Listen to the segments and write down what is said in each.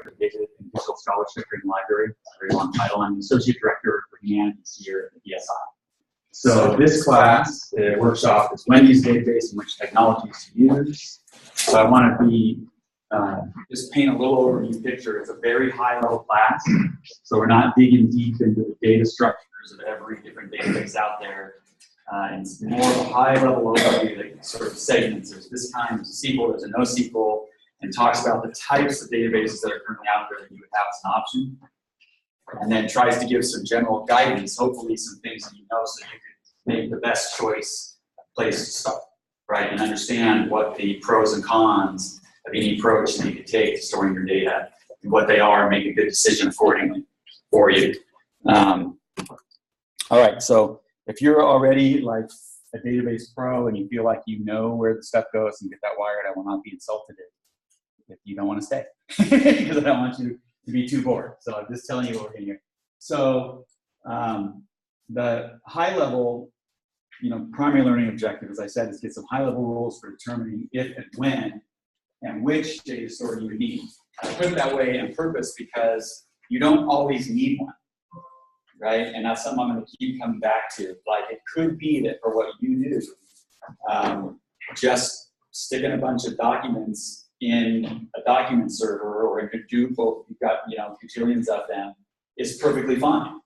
for the Data and Digital Scholarship and Library. It's a very long title. I'm the Associate Director for Humanities here at the DSI. So this class, the workshop, is Wendy's database and which technologies to use. So I want to be just paint a little overview picture. It's a very high-level class, so we're not digging deep into the data structures of every different database out there. It's more of a high-level overview that sort of segments. There's this kind, there's a SQL, there's a NoSQL, and talks about the types of databases that are currently out there that you would have as an option. And then tries to give some general guidance, hopefully some things that you know so you can make the best choice place to start, right? And understand what the pros and cons of any approach that you could take to storing your data and what they are and make a good decision accordingly for you. All right, so if you're already like a database pro and you feel like you know where the stuff goes and get that wired, I will not be insulted if you don't want to stay because I don't want you to be too bored. So I'm just telling you what we're getting here. So the high level, primary learning objective, as I said, is get some high level rules for determining if and when and which data store you would need. I put it that way on purpose because you don't always need one, right? And that's something I'm going to keep coming back to. Like, it could be that for what you do, just sticking a bunch of documents in a document server or in a Drupal, you've got gajillions of them, is perfectly fine,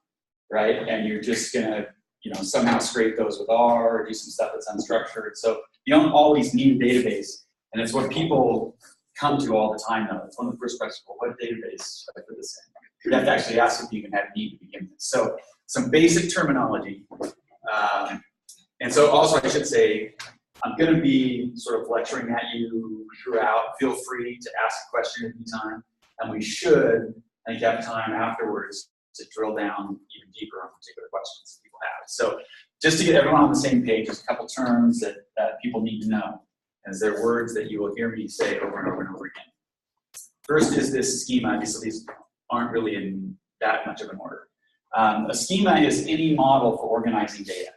right? And you're just going to somehow scrape those with R or do some stuff that's unstructured. So you don't always need a database. And it's what people come to all the time, though. It's one of the first questions, well, what database should I put this in? You have to actually ask if you even have need to begin with. So some basic terminology. And so also I should say, I'm going to be sort of lecturing at you throughout. Feel free to ask a question at any time. And we should, I think, have time afterwards to drill down even deeper on particular questions that people have. So just to get everyone on the same page, there's a couple terms that people need to know, as they're words that you will hear me say over and over and over again. First is this schema. So these aren't really in that much of an order. A schema is any model for organizing data,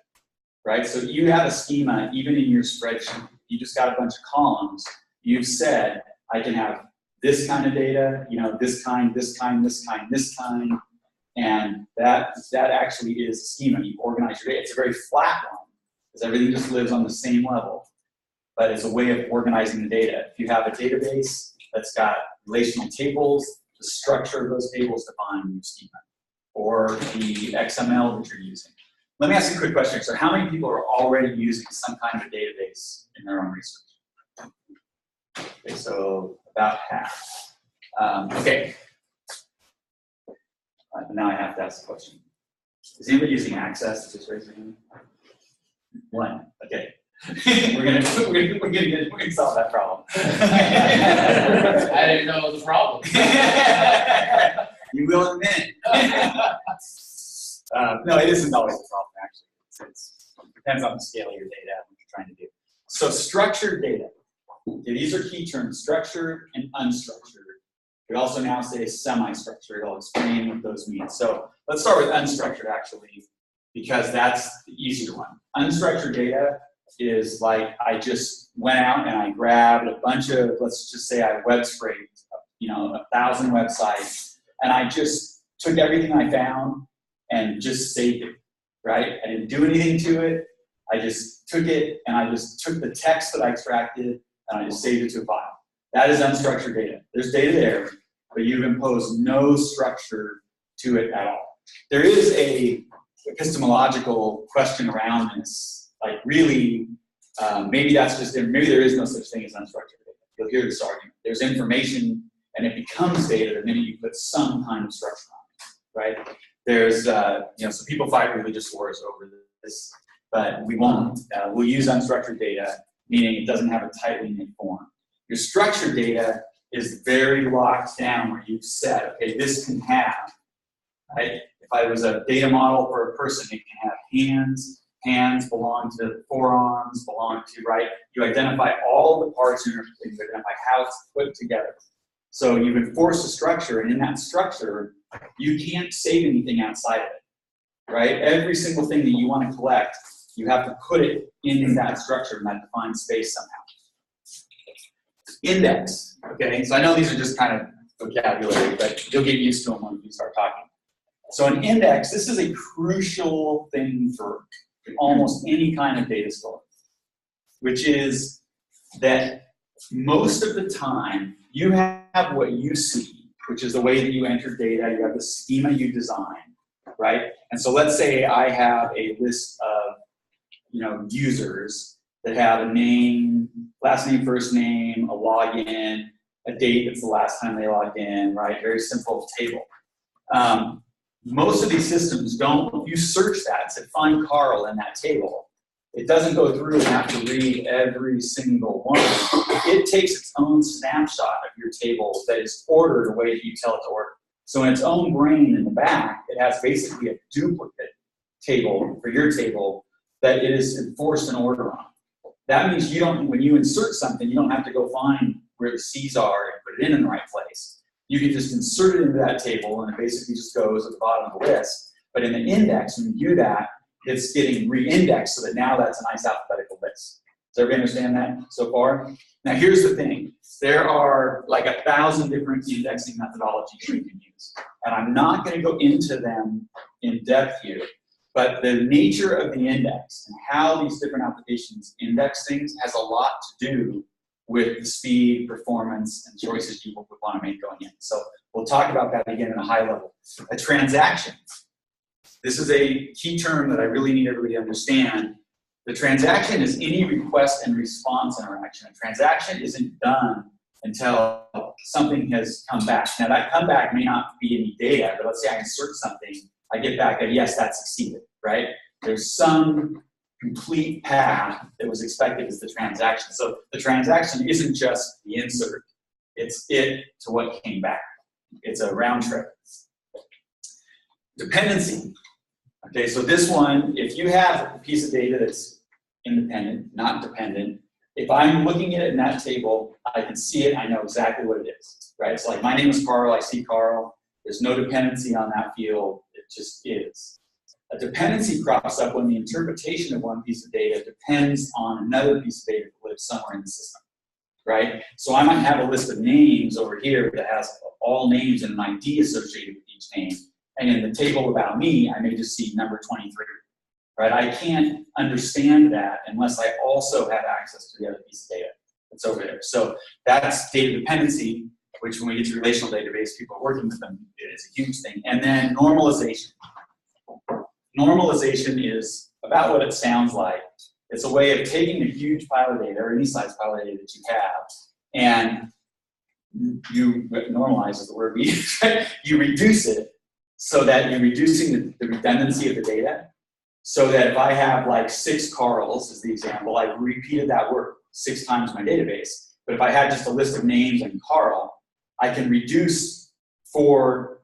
right? So you have a schema, even in your spreadsheet. You just got a bunch of columns. You've said, I can have this kind of data, this kind, this kind, this kind, this kind. And that actually is a schema. You organize your data. It's a very flat one, because everything just lives on the same level. But it's a way of organizing the data. If you have a database that's got relational tables, the structure of those tables define your schema, or the XML that you're using. Let me ask you a quick question. So how many people are already using some kind of a database in their own research? Okay, so about half. Okay. Now I have to ask the question. Is anybody using Access? Just raise your hand. One. Okay. we're gonna solve that problem. I didn't know it was a problem. You will in a minute. No, it isn't always a problem, actually. It depends on the scale of your data and what you're trying to do. So structured data. Okay, these are key terms, structured and unstructured. We also now say semi-structured. I'll explain what those mean. So let's start with unstructured, actually, because that's the easier one. Unstructured data is like I just went out and I grabbed a bunch of, let's just say I web scraped, 1,000 websites, and I just took everything I found and just saved it, right? I didn't do anything to it. I just took it and I just took the text that I extracted and I just saved it to a file. That is unstructured data. There's data there, but you've imposed no structure to it at all. There is a epistemological question around this. Like really, maybe that's just maybe there is no such thing as unstructured data. You'll hear this argument. There's information, and it becomes data the minute you put some kind of structure on it, right? There's, so people fight religious wars over this, but we won't. We'll use unstructured data, meaning it doesn't have a tightly knit form. Your structured data is very locked down, where you've said, okay, this can have, right? If I was a data model for a person, it can have hands. Hands belong to forearms, belong to, right? You identify all the parts, you identify how it's put together. So you've enforced a structure, and in that structure, you can't save anything outside of it, right? Every single thing that you want to collect, you have to put it in that structure, in that defined space somehow. Index, okay? So I know these are just kind of vocabulary, but you'll get used to them when we start talking. So an index, this is a crucial thing for almost any kind of data store, which is that most of the time you have what you see, which is the way that you enter data, you have the schema you design, right? And so let's say I have a list of users that have a name, last name, first name, a login, a date that's the last time they logged in, right? Very simple table. Most of these systems don't, if you search that and say, find Carl in that table, it doesn't go through and have to read every single one. It takes its own snapshot of your table that is ordered the way that you tell it to order. So in its own brain in the back, it has basically a duplicate table for your table that it is enforced an order on. That means you don't, when you insert something, you don't have to go find where the C's are and put it in the right place. You can just insert it into that table and it basically just goes at the bottom of the list. But in the index, when you do that, it's getting re-indexed so that now that's a nice alphabetical list. Does everybody understand that so far? Now here's the thing. There are like 1,000 different indexing methodologies you can use. And I'm not going to go into them in depth here. But the nature of the index and how these different applications index things has a lot to do with the speed, performance, and choices you would want to make going in. So we'll talk about that again at a high level. A transaction. This is a key term that I really need everybody to understand. The transaction is any request and response interaction. A transaction isn't done until something has come back. Now that comeback may not be any data, but let's say I insert something, I get back a yes, that succeeded, right? There's some complete path that was expected as the transaction. So the transaction isn't just the insert, it's it to what came back. It's a round trip. Dependency. Okay, so this one, if you have a piece of data that's independent, not dependent, if I'm looking at it in that table, I can see it, I know exactly what it is, right? So like my name is Carl, I see Carl, there's no dependency on that field, it just is. A dependency crops up when the interpretation of one piece of data depends on another piece of data that lives somewhere in the system, right? So I might have a list of names over here that has all names and an ID associated with each name. And in the table about me, I may just see number 23, right? I can't understand that unless I also have access to the other piece of data that's over there. So that's data dependency, which when we get to relational database, people are working with them, is a huge thing. And then normalization. Normalization is about what it sounds like. It's a way of taking a huge pile of data, or any size pile of data that you have, and you normalize is the word we use, you reduce it so that you're reducing the redundancy of the data, so that if I have like 6 Carls, as the example, I've repeated that word 6 times in my database. But if I had just a list of names and Carl, I can reduce 4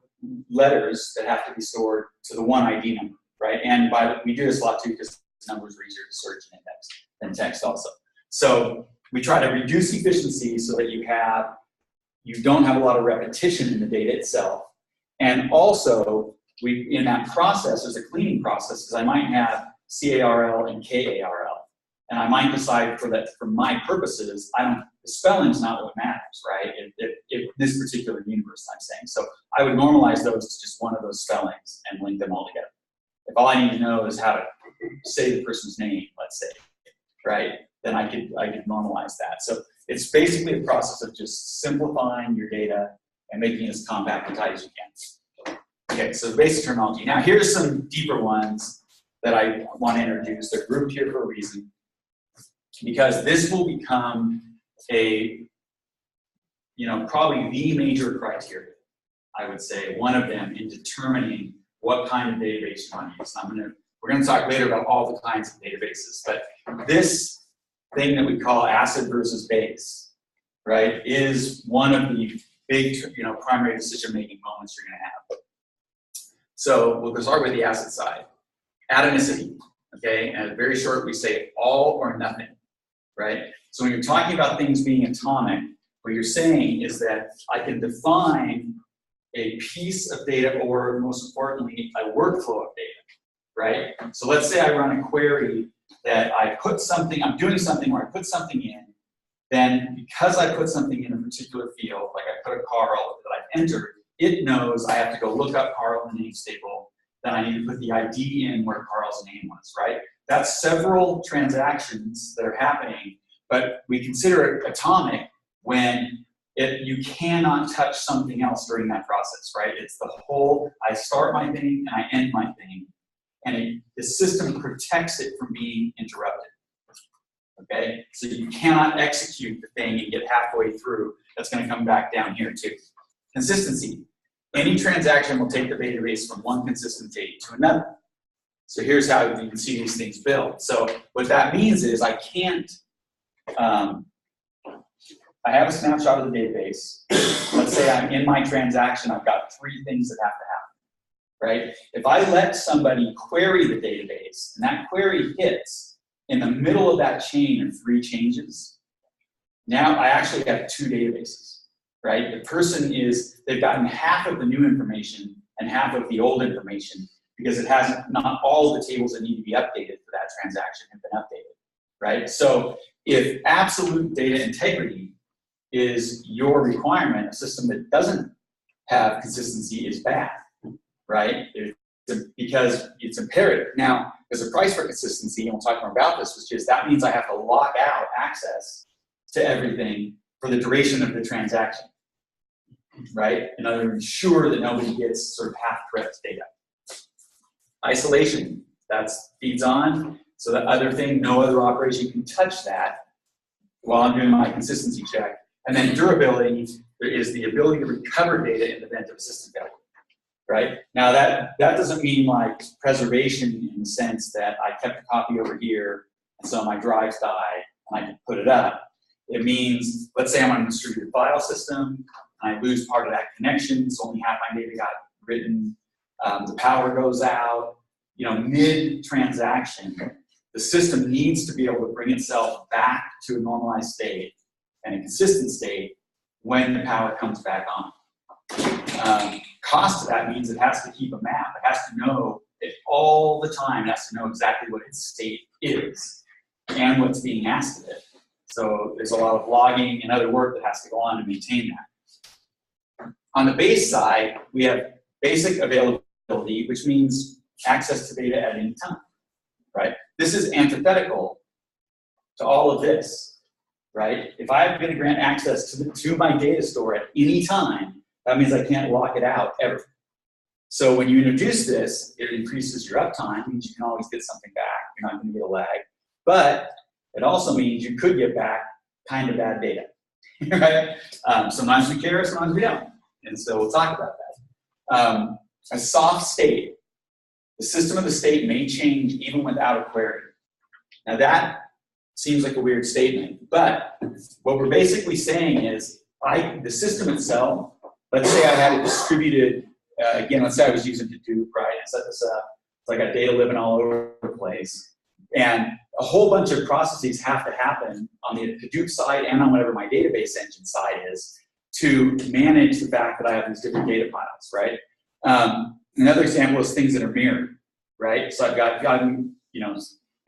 letters that have to be stored to the 1 ID number, right? And we do this a lot too because numbers are easier to search and index than text also. So we try to reduce efficiency so that you don't have a lot of repetition in the data itself. And also, in that process, there's a cleaning process because I might have CARL and KARL. And I might decide for my purposes, the spelling's not what matters, right? In this particular universe, I'm saying. So I would normalize those to just one of those spellings and link them all together. If all I need to know is how to say the person's name, let's say, right? Then I could normalize that. So it's basically a process of just simplifying your data and making it as compact and tight as you can. Okay, so basic terminology. Now here's some deeper ones that I want to introduce. They're grouped here for a reason, because this will become probably the major criteria, I would say, one of them in determining what kind of database you want to use. We're going to talk later about all the kinds of databases, but this thing that we call acid versus base, right, is one of the big, primary decision-making moments you're going to have. So we'll start with the acid side. Atomicity, okay, and very short, we say all or nothing, right? So when you're talking about things being atomic, what you're saying is that I can define a piece of data, or most importantly, a workflow of data, right? So let's say I run a query that I'm doing something where I put something in, then because I put something in a particular field, like I put a Carl that I've entered, it knows I have to go look up Carl in the names table, then I need to put the ID in where Carl's name was, right? That's several transactions that are happening, but we consider it atomic when you cannot touch something else during that process, right? It's the whole, I start my thing and I end my thing, and the system protects it from being interrupted, okay? So you cannot execute the thing and get halfway through. That's gonna come back down here too. Consistency. Any transaction will take the database from one consistent date to another. So here's how you can see these things built. So what that means is I can't, I have a snapshot of the database. Let's say I'm in my transaction, I've got 3 things that have to happen, right? If I let somebody query the database, and that query hits in the middle of that chain of 3 changes, now I actually have 2 databases, right? The person they've gotten half of the new information and half of the old information because it hasn't, not all of the tables that need to be updated for that transaction have been updated, right? So if absolute data integrity is your requirement, a system that doesn't have consistency is bad, right? Because it's imperative. Now, there's a price for consistency, and we'll talk more about this, which is that means I have to lock out access to everything for the duration of the transaction, right? In order to ensure that nobody gets sort of half-correct data. Isolation, that's feeds on, so the other thing, no other operation can touch that while I'm doing my consistency check. And then durability is the ability to recover data in the event of a system failure, right? Now that doesn't mean like preservation in the sense that I kept a copy over here, and so my drives died, and I can put it up. It means, let's say I'm on a distributed file system, and I lose part of that connection, so only half my data got written, the power goes out, mid-transaction, the system needs to be able to bring itself back to a normalized state and a consistent state when the power comes back on. Cost of that means it has to keep a map. It has to know it all the time. It has to know exactly what its state is and what's being asked of it. So there's a lot of logging and other work that has to go on to maintain that. On the base side, we have basic availability, which means access to data at any time, right? This is antithetical to all of this, right? If I'm going to grant access to my data store at any time, that means I can't lock it out ever. So when you introduce this, it increases your uptime, means you can always get something back. You're not going to get a lag. But it also means you could get back kind of bad data, right? Sometimes we care, sometimes we don't. And so we'll talk about that. A soft state, the system of the state may change even without a query. Now that seems like a weird statement, but what we're basically saying is the system itself, let's say I had a distributed, again, let's say I was using Hadoop, right? I set this up, it's like a data living all over the place. And a whole bunch of processes have to happen on the Hadoop side and on whatever my database engine side is to manage the fact that I have these different data piles, right? Another example is things that are mirrored, right? So I've got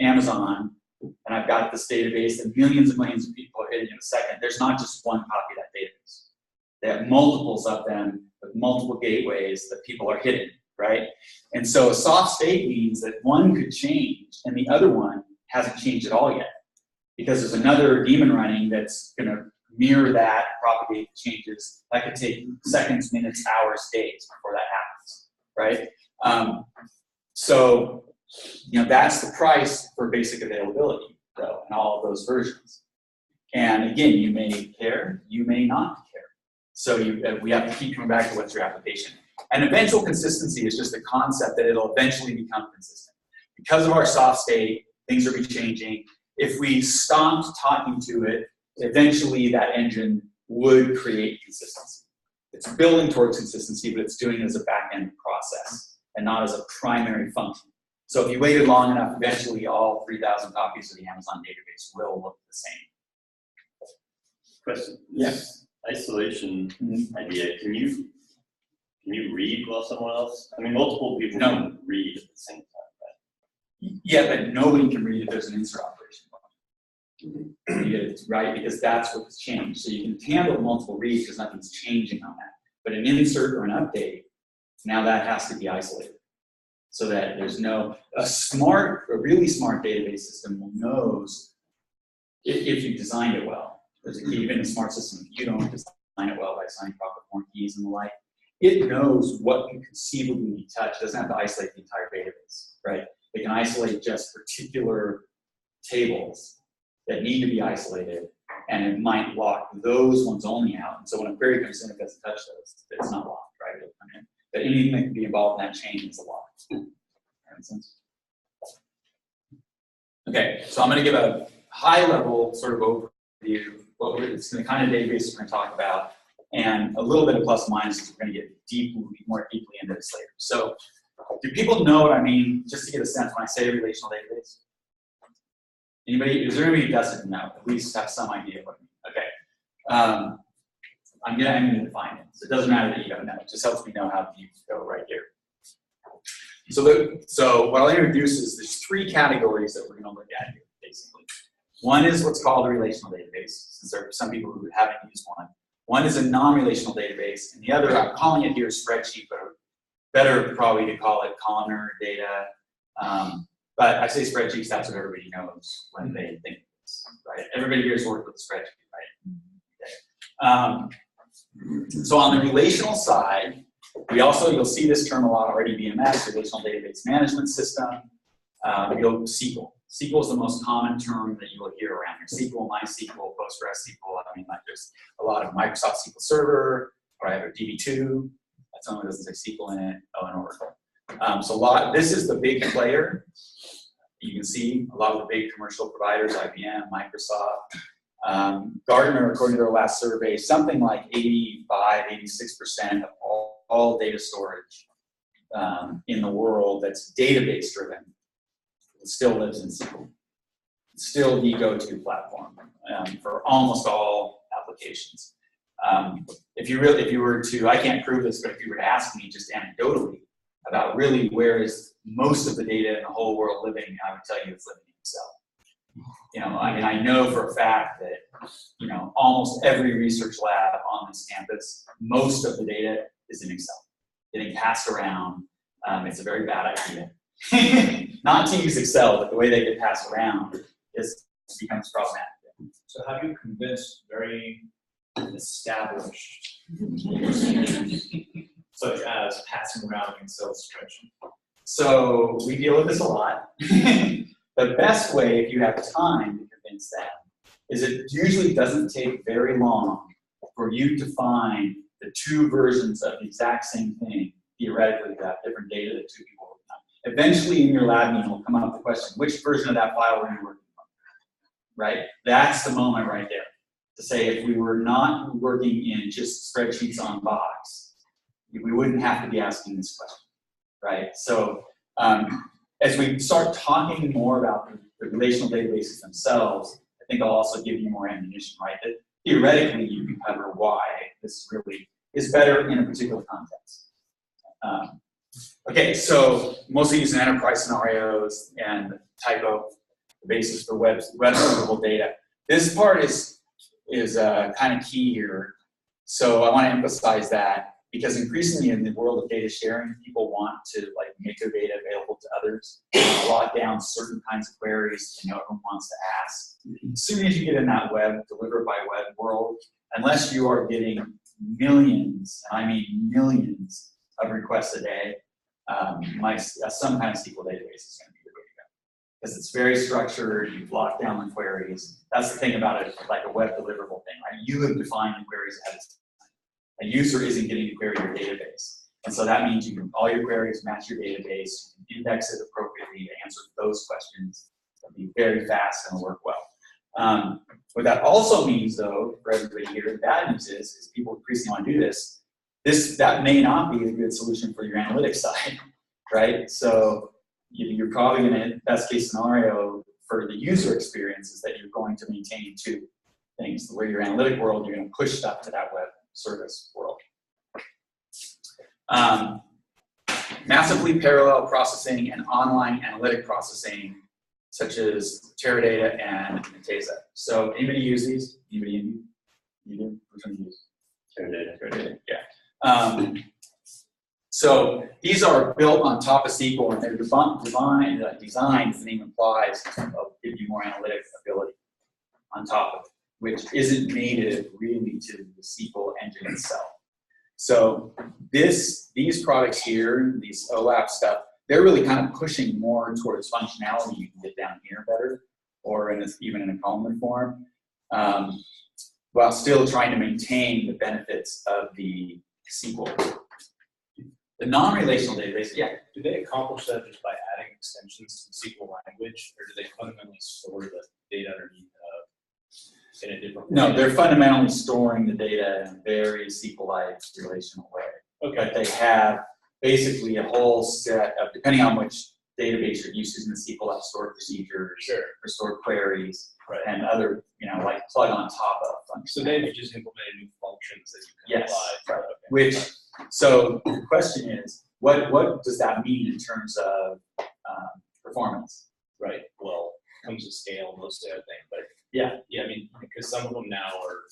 Amazon, and I've got this database that millions and millions of people are hitting in a second. There's not just one copy of that database. They have multiples of them with multiple gateways that people are hitting, right? And so a soft state means that one could change and the other one hasn't changed at all yet, because there's another daemon running that's going to mirror that, propagate the changes. That could take seconds, minutes, hours, days before that happens, right? So, that's the price for basic availability, though, in all of those versions. And again, you may care, you may not care. So we have to keep coming back to what's your application. And eventual consistency is just a concept that it'll eventually become consistent. Because of our soft state, things are changing. If we stopped talking to it, eventually that engine would create consistency. It's building towards consistency, but it's doing it as a back-end process and not as a primary function. So if you waited long enough, eventually all 3,000 copies of the Amazon database will look the same. Question. Yes. Isolation idea. Can you read while someone else? I mean, multiple people can read at the same time, right? Yeah, but nobody can read if there's an insert operation. You get it right because that's what's changed. So you can handle multiple reads because nothing's changing on that. But an insert or an update, now that has to be isolated. So that there's no, a really smart database system knows if you designed it well. There's a key, even a smart system, if you don't design it well by assigning proper form keys and the like, it knows what can conceivably be touched. It doesn't have to isolate the entire database, right? It can isolate just particular tables that need to be isolated, and it might lock those ones only out. And so when a query comes in, it doesn't touch those. It's not locked, right? It'll come in. But anything that can be involved in that chain is a lock. That makes sense? Okay, so I'm going to give a high-level sort of overview of it's the kind of database we're going to talk about, and a little bit of plus minuses. We're going to get more deeply into this later. So, do people know what I mean? Just to get a sense when I say relational database. Anybody? Is there anybody who doesn't know? At least have some idea what I mean. Okay. I'm going to define it. So it doesn't matter that you don't know. It just helps me know how to go right here. So what I'll introduce is there's three categories that we're going to look at here, basically. One is what's called a relational database, since there are some people who haven't used one. One is a non-relational database, and the other, I'm calling it here spreadsheet, but better probably to call it columnar data. But I say spreadsheets, that's what everybody knows when they think of this, right? Everybody here has worked with a spreadsheet, right? Okay. So on the relational side, you'll see this term a lot, RDBMS, Relational Database Management System. SQL. SQL is the most common term that you will hear around here. SQL, MySQL, PostgreSQL. I mean, like there's a lot of Microsoft SQL Server, or I have a DB2. That's only doesn't say SQL in it. Oh, and Oracle. So this is the big player. You can see a lot of the big commercial providers, IBM, Microsoft. Gartner, according to their last survey, something like 85, 86% of all data storage in the world that's database driven still lives in SQL. It's still the go-to platform for almost all applications. If you were to, I can't prove this, but if you were to ask me just anecdotally about really where is most of the data in the whole world living, I would tell you it's living in Excel. You know, I mean, I know for a fact that, you know, almost every research lab on this campus, most of the data is in Excel. Getting passed around, it's a very bad idea. Not to use Excel, but the way they get passed around becomes problematic. So how do you convince very established such as passing around an Excel spreadsheet? So we deal with this a lot. The best way, if you have time to convince them, is it usually doesn't take very long for you to find the two versions of the exact same thing, theoretically, that different data that two people work on. Eventually, in your lab meeting, will come up with the question, which version of that file are you working on? Right? That's the moment right there. To say, if we were not working in just spreadsheets on Box, we wouldn't have to be asking this question, right? So, as we start talking more about the relational databases themselves, I think I'll also give you more ammunition, right? That theoretically, you can cover why this really is better in a particular context. Okay, so mostly using enterprise scenarios and typo, the basis for web servable data. This part is kind of key here. So I want to emphasize that because increasingly in the world of data sharing, people want to like make their data available to others, log down certain kinds of queries that everyone wants to ask. As soon as you get in that web, delivered by web world, unless you are getting millions, and I mean millions of requests a day, some kind of SQL database is going to be the way to go. Because it's very structured, you've locked down the queries. That's the thing about it, like a web deliverable thing, right? You have defined the queries ahead of time. A user isn't getting to query your database. And so that means you can, all your queries match your database, you can index it appropriately to answer those questions. It'll be very fast and work well. What that also means, though, for everybody here, the bad news is people increasingly want to do this. That may not be a good solution for your analytics side, right? So you're probably going to, best case scenario for the user experience is that you're going to maintain two things. Where your analytic world, you're going to push stuff to that web service world. Massively parallel processing and online analytic processing. such as Teradata and Netezza. So anybody use these? Anybody in you do? Which one do you use? Teradata, yeah. So these are built on top of SQL, and they're designed, as the name implies, to give you more analytic ability on top of it, which isn't native really to the SQL engine itself. So these products here, these OLAP stuff, they're really kind of pushing more towards functionality you can get down here better, or even in a Columnar form, while still trying to maintain the benefits of the SQL. The non-relational database, yeah. Do they accomplish that just by adding extensions to the SQL language, or do they fundamentally store the data underneath in a different way? No, they're fundamentally storing the data in a very SQL-like relational way. Okay. But they have basically a whole set of, depending on which database you're using, the SQL stored procedures, Sure. or stored queries, Right. and other, like plug on top of functions. So they've just implemented new functions that you can Yes, apply. right. Okay. Which, so the question is, what does that mean in terms of performance? Right. Well, comes with scale, mostly, I think. But Yeah. I mean, because some of them now are,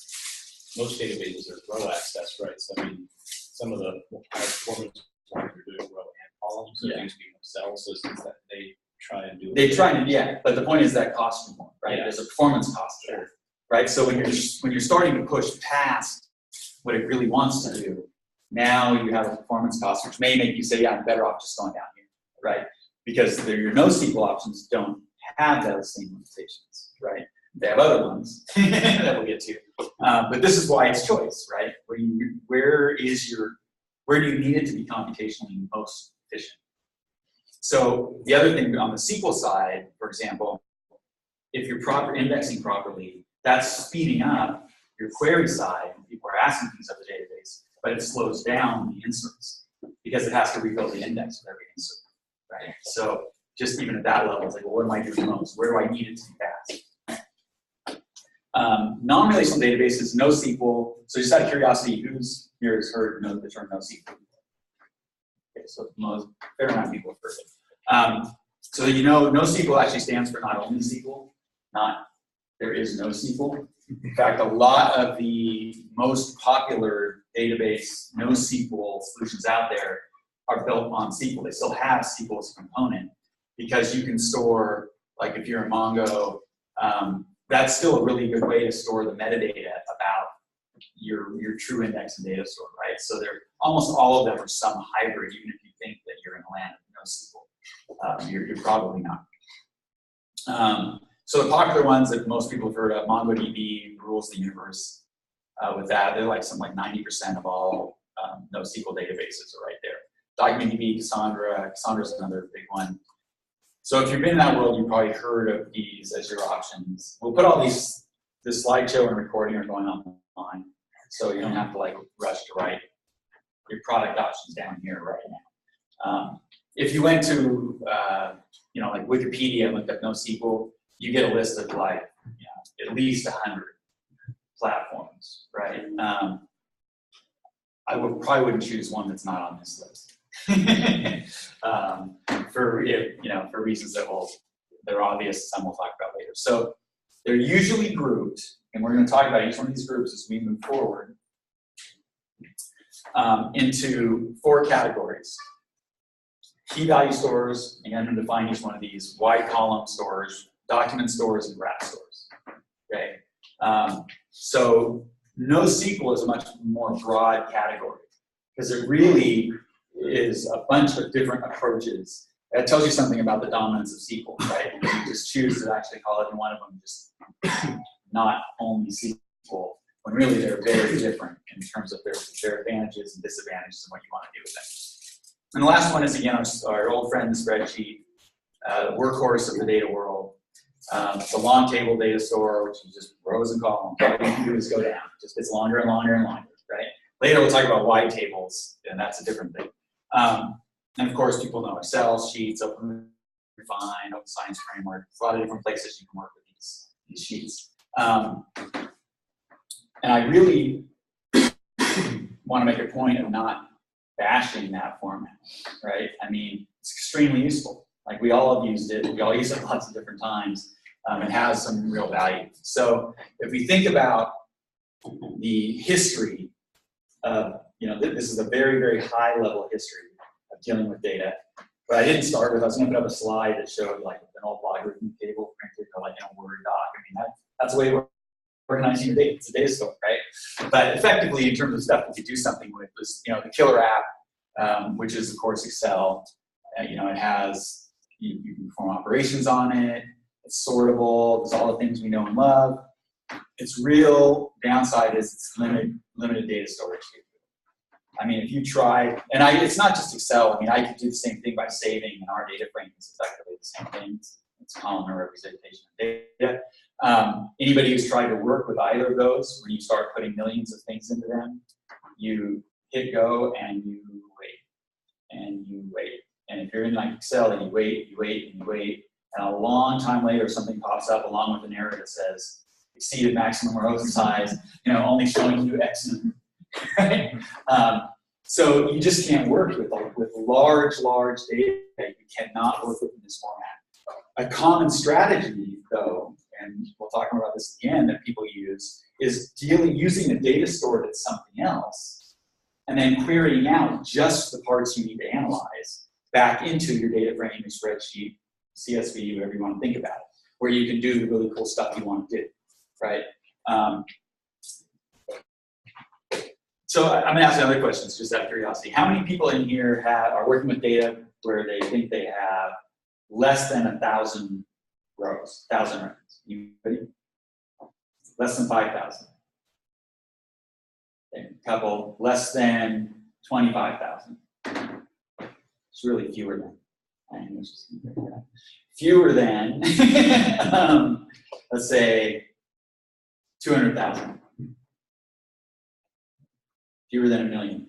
most databases are row access, right? So I mean, some of the high performance ones are doing row and columns, so Yeah. they used to be cells. So since that they try and do. They try to, yeah, but the point is that costs you more, right? Yeah. There's a performance cost there, right? So when you're starting to push past what it really wants to do, now you have a performance cost, which may make you say, yeah, I'm better off just going down here, right? Because your NoSQL options don't have those same limitations, right? They have other ones that we'll get to. But this is why it's choice, right? Where do you need it to be computationally most efficient? So the other thing on the SQL side, for example, if you're indexing properly, that's speeding up your query side when people are asking things of the database, but it slows down the inserts because it has to rebuild the index with every insert, right? So just even at that level, it's like, well, what am I doing most? Where do I need it to be fast? Non-relational databases, NoSQL. So just out of curiosity, who's here has heard the term NoSQL? Okay, so fair amount of people have heard it. So NoSQL actually stands for not only SQL, there is NoSQL. In fact, a lot of the most popular database NoSQL solutions out there are built on SQL. They still have SQL as a component because you can store, like if you're in Mongo, that's still a really good way to store the metadata about your true index and data store, right? So almost all of them are some hybrid, even if you think that you're in the land of NoSQL. You're probably not. So the popular ones that most people have heard of, MongoDB rules the universe with that. They're like 90% of all NoSQL databases are right there. DocumentDB, Cassandra. Cassandra's another big one. So if you've been in that world, you've probably heard of these as your options. We'll put all this slideshow and recording are going online, so you don't have to rush to write your product options down here right now. If you went to Wikipedia and looked up NoSQL, you get a list of at least 100 platforms, right? I probably wouldn't choose one that's not on this list. For reasons that they're obvious, some we'll talk about later. So they're usually grouped, and we're going to talk about each one of these groups as we move forward, into 4 categories. Key value stores, and I'm going to define each one of these: wide column stores, document stores, and graph stores. Okay. So NoSQL is a much more broad category because it really is a bunch of different approaches. That tells you something about the dominance of SQL, right? You just choose to actually call it in one of them just not only SQL, when really they're very different in terms of their advantages and disadvantages and what you want to do with them. And the last one is, again, our old friend, the spreadsheet, workhorse of the data world. The long table data store, which is just rows and columns. All you can do is go down. It just gets longer and longer and longer, right? Later we'll talk about wide tables, and that's a different thing. And of course, people know Excel, Sheets, Open Refine, Open Science Framework. There's a lot of different places you can work with these sheets. And I really want to make a point of not bashing that format, right? I mean, it's extremely useful. Like we all have used it. We all use it lots of different times. It has some real value. So if we think about the history of, this is a very, very high level history of dealing with data. But I didn't start with, I was going to put up a slide that showed like an old logarithm table printed or like in a Word doc. I mean, that's the way we're organizing your data. It's a data store, right? But effectively, in terms of stuff that you do something with, is the killer app, which is of course Excel. It has you can perform operations on it. It's sortable. It's all the things we know and love. Its real downside is it's limited data storage. I mean, if you try, and it's not just Excel. I mean, I could do the same thing by saving in our data frame. It's effectively the same thing. It's columnar representation of data. Anybody who's tried to work with either of those, when you start putting millions of things into them, you hit go and you wait, and you wait. And if you're in like Excel, and you wait, and you wait, and a long time later, something pops up along with an error that says exceeded maximum row size, only showing you X number. Right? So you just can't work with large data. You cannot work with in this format. A common strategy, though, and we'll talk about this again, that people use is using a data store that's something else, and then querying out just the parts you need to analyze back into your data frame, your spreadsheet, CSV, whatever you want to think about it, where you can do the really cool stuff you want to do, right? So I'm going to ask another question, just out of curiosity. How many people in here are working with data where they think they have less than 1,000 rows, 1,000 records? Anybody? Less than 5,000. A couple less than 25,000. It's really fewer than. Fewer than, let's say, 200,000. Fewer than 1 million.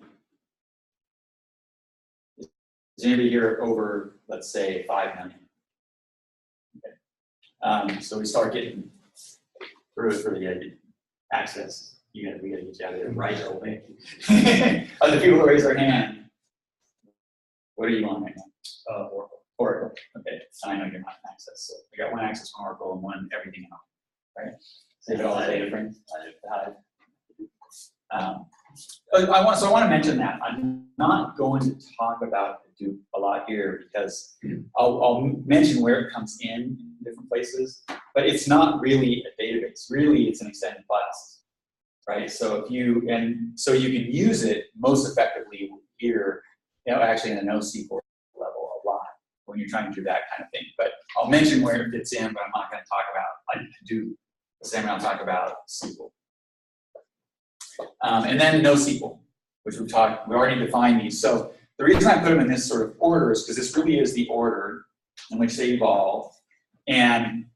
Is anybody here over, let's say, 5 million? Okay. So we start getting through for the access. We gotta get you out of there right away. Other people who raise their hand. What are you on right now? Oracle. Okay. I know you're not in access. So we got one access from Oracle and one everything else. Right? Save it all the data frames. I want to mention that I'm not going to talk about Hadoop a lot here because I'll mention where it comes in different places, but it's not really a database. Really, it's an extended class, right? So you can use it most effectively here, actually in a NoSQL level a lot when you're trying to do that kind of thing. But I'll mention where it fits in, but I'm not going to talk about like Hadoop the same way I'll talk about SQL. And then NoSQL, which we already defined these. So the reason I put them in this sort of order is because this really is the order in which they evolve. And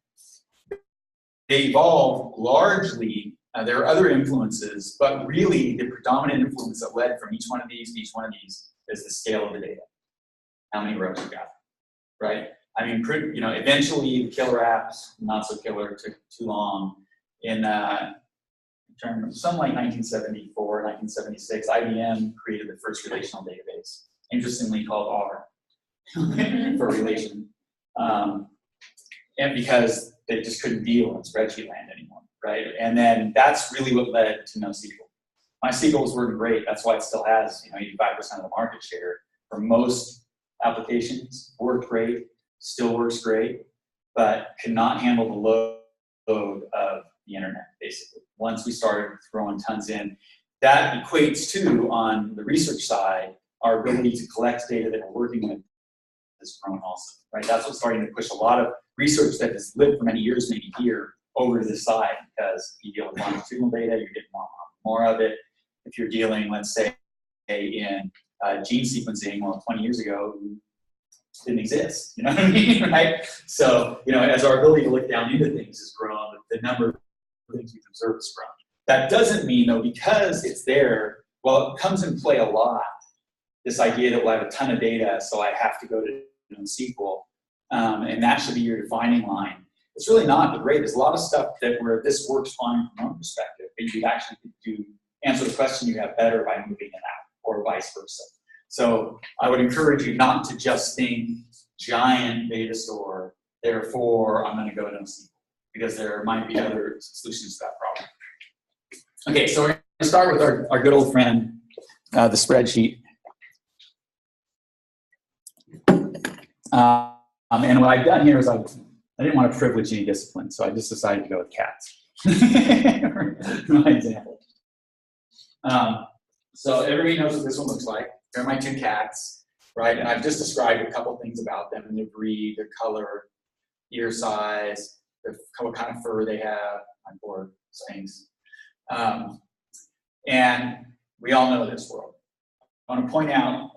they evolve largely, there are other influences, but really the predominant influence that led from each one of these to each one of these is the scale of the data. How many rows you got, right? I mean, eventually the killer apps, not so killer, took too long. Some like 1974, 1976, IBM created the first relational database, interestingly called R for relation, and because they just couldn't deal in spreadsheet land anymore, right? And then that's really what led to NoSQL. MySQL was working great. That's why it still has 85% of the market share for most applications. Worked great, still works great, but cannot handle the load of the internet, basically. Once we started throwing tons in, that equates to, on the research side, our ability to collect data that we're working with has grown also, right? That's what's starting to push a lot of research that has lived for many years, maybe here, over to this side, because if you deal with longitudinal data, you're getting more of it. If you're dealing, let's say, in gene sequencing, well, 20 years ago, didn't exist, you know what I mean, right? So, as our ability to look down into things has grown, the number of things we can observe has grown. That doesn't mean, though, because it's there, well, it comes in play a lot, this idea that we'll have a ton of data, so I have to go to NoSQL, and that should be your defining line. It's really not, but great. There's a lot of stuff where this works fine from one perspective, but you actually do answer the question you have better by moving it out, or vice versa. So I would encourage you not to just think giant data store, therefore I'm going to go to NoSQL, because there might be other solutions to that problem. Okay, so we're going to start with our good old friend, the spreadsheet. And what I've done here is I didn't want to privilege any discipline, so I just decided to go with cats. My example. So everybody knows what this one looks like. Here are my two cats, right? And I've just described a couple things about them, and their breed, their color, ear size, what kind of fur they have. I'm bored, Sphinx. And we all know this world. I want to point out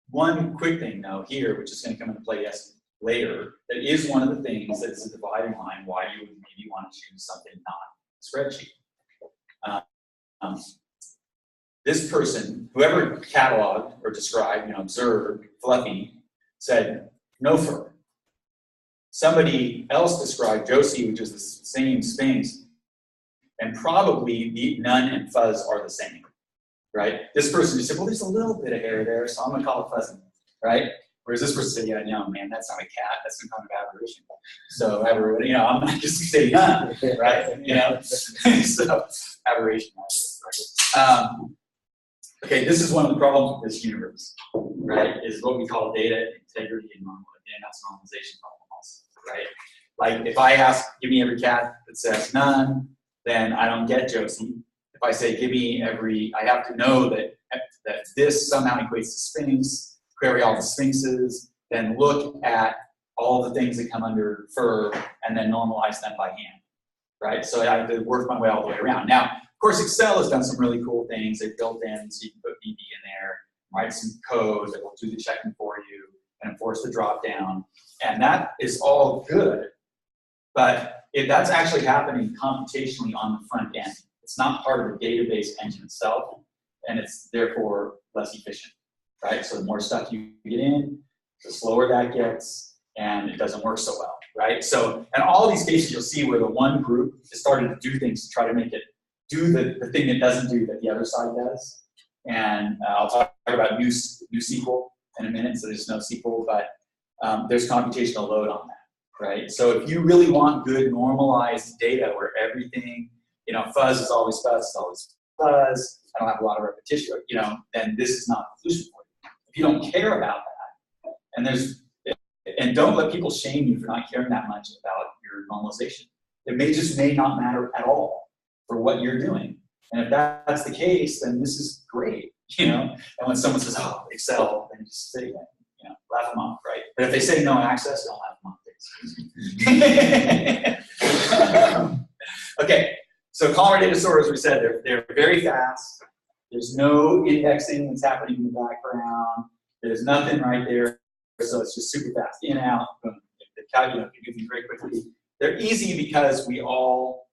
one quick thing, though, here, which is going to come into play later, that is one of the things that's a dividing line why you would maybe want to choose something not a spreadsheet. This person, whoever cataloged or described, observed Fluffy, said no fur. Somebody else described Josie, which is the same Sphinx, and probably the none and fuzz are the same, right? This person just said, well, there's a little bit of hair there, so I'm gonna call it fuzzy, right? Whereas this person said, yeah, no, man, that's not a cat, that's some kind of aberration. So, I'm not just saying none, right? So, aberration. Okay, this is one of the problems with this universe, right? Is what we call data integrity and normalization problem also, right? Like if I ask, give me every cat that says none, then I don't get Josie. If I say, give me every, I have to know that this somehow equates to Sphinx, query all the Sphinxes, then look at all the things that come under fur, and then normalize them by hand, right? So I have to work my way all the way around. Now, of course, Excel has done some really cool things. They've built in, so you can put VB in there, write some code that will do the checking for you, and enforce the drop down. And that is all good, but that's actually happening computationally on the front end. It's not part of the database engine itself, and it's therefore less efficient, right? So the more stuff you get in, the slower that gets, and it doesn't work so well, right? So in all these cases, you'll see where the one group has started to do things to try to make it do the thing it doesn't do that the other side does. And I'll talk about NoSQL in a minute, so there's NoSQL, but there's computational load on that, right? So if you really want good normalized data where everything, fuzz is always fuzz, is always fuzz, I don't have a lot of repetition, then this is not the solution for you. If you don't care about that, and don't let people shame you for not caring that much about your normalization. It may not matter at all for what you're doing. And if that's the case, then this is great, And when someone says, oh, Excel, then you just say, laugh them off, right? But if they say no access, don't laugh them off. Okay, so Columnar data stores, as we said, they're very fast. There's no indexing that's happening in the background. There's nothing right there. So it's just super fast, in, out, boom. They calculate, you do things very quickly. They're easy because we all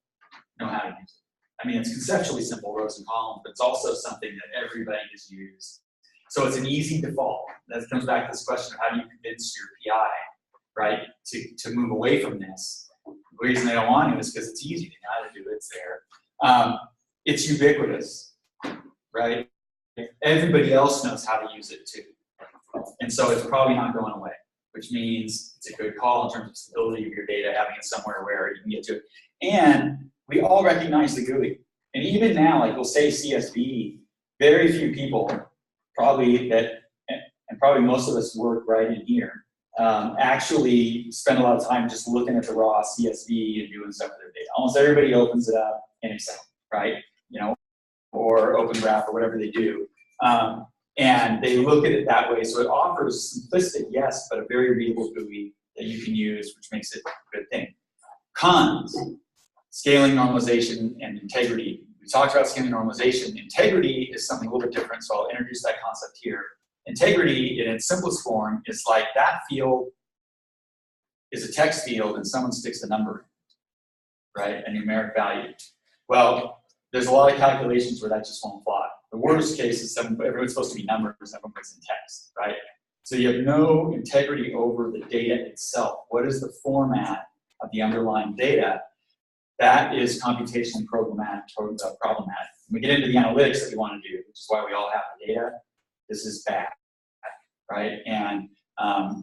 know how to use it. I mean, it's conceptually simple, rows and columns, but it's also something that everybody has used. So it's an easy default. That comes back to this question of how do you convince your PI, right, to move away from this. The reason they don't want to is because it's easy. They know how to do it. It's there. It's ubiquitous, right? Everybody else knows how to use it too. And so it's probably not going away, which means it's a good call in terms of stability of your data, having it somewhere where you can get to it. And we all recognize the GUI. And even now, like we'll say CSV, very few people, probably most of us work right in here, actually spend a lot of time just looking at the raw CSV and doing stuff with their data. Almost everybody opens it up in Excel, right? Or OpenGraph or whatever they do. And they look at it that way. So it offers simplistic, yes, but a very readable GUI that you can use, which makes it a good thing. Cons, scaling, normalization, and integrity. We talked about scaling normalization. Integrity is something a little bit different, so I'll introduce that concept here. Integrity, in its simplest form, is like that field is a text field and someone sticks a number in it, right? A numeric value. Well, there's a lot of calculations where that just won't fly. The worst case is everyone's supposed to be numbers, everyone puts in text, right? So you have no integrity over the data itself. What is the format of the underlying data? That is computationally problematic. When we get into the analytics that we want to do, which is why we all have the data, this is bad, right? And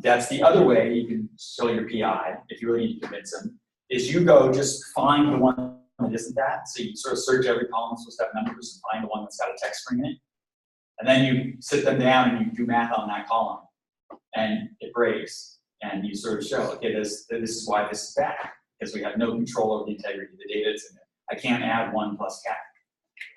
That's the other way you can show your PI, if you really need to convince them, is you go just find the one that isn't that. So you sort of search every column supposed to have numbers and find the one that's got a text string in it. And then you sit them down and you do math on that column. And it breaks. And you sort of show, okay, this is why this is bad. Because we have no control over the integrity of the data that's in it. I can't add 1 plus cat.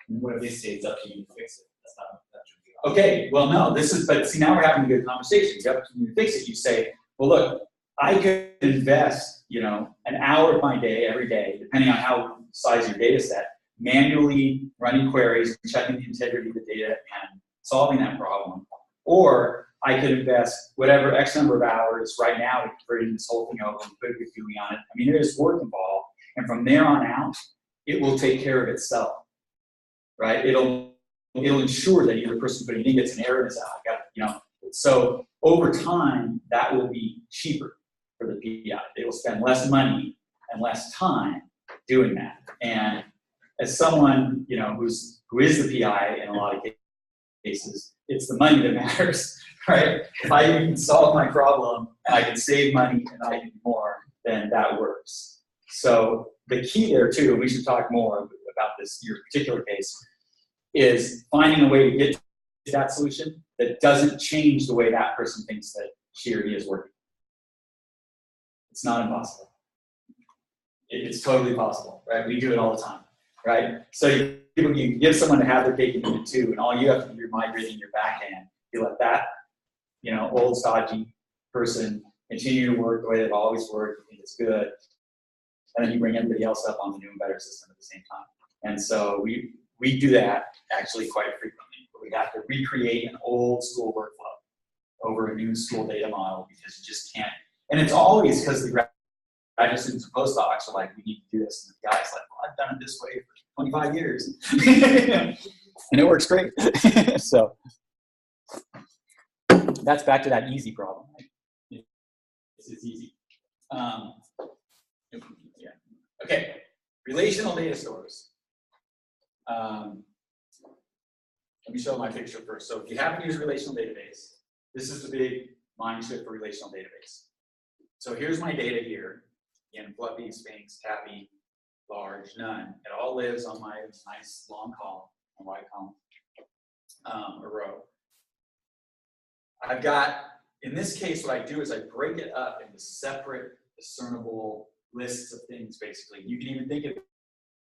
What if they say it's up to you to fix it? That's not true. Okay, well, no, but see, now we're having a good conversation. You have to fix it. You say, well, look, I could invest, an hour of my day every day, depending on how size your data set, manually running queries, checking the integrity of the data, and solving that problem. Or I could invest whatever X number of hours right now to creating this whole thing over and put a good feeling on it. I mean, there is work involved, and from there on out, it will take care of itself, right? It'll ensure that either person putting it in gets an error and so over time, that will be cheaper for the PI. They will spend less money and less time doing that. And as someone, who is the PI in a lot of cases, it's the money that matters, right? If I can solve my problem and I can save money and I can do more, then that works. So the key there too, and we should talk more about this, your particular case, is finding a way to get to that solution that doesn't change the way that person thinks that she or he is working. It's not impossible. It's totally possible, right? We do it all the time, right? So you give someone to have their cake and eat it too, and all you have to do is migrating your backhand. You let that, old stodgy person continue to work the way they've always worked. You think it's good, and then you bring everybody else up on the new and better system at the same time. And so we do that actually quite frequently. We have to recreate an old school workflow over a new school data model because you just can't. And it's always because the graduate students and postdocs are like, we need to do this. And the guy's like, well, I've done it this way for 25 years. And it works great. So that's back to that easy problem. Right? This is easy. Yeah. Okay, relational data stores. Let me show my picture first. So if you haven't used relational database, this is the big mind shift for relational database. So here's my data here. Again, fluffy, Sphinx, tabby, large, none. It all lives on my nice long column, a wide column, a row. I've got, in this case, what I do is I break it up into separate, discernible lists of things, basically. You can even think of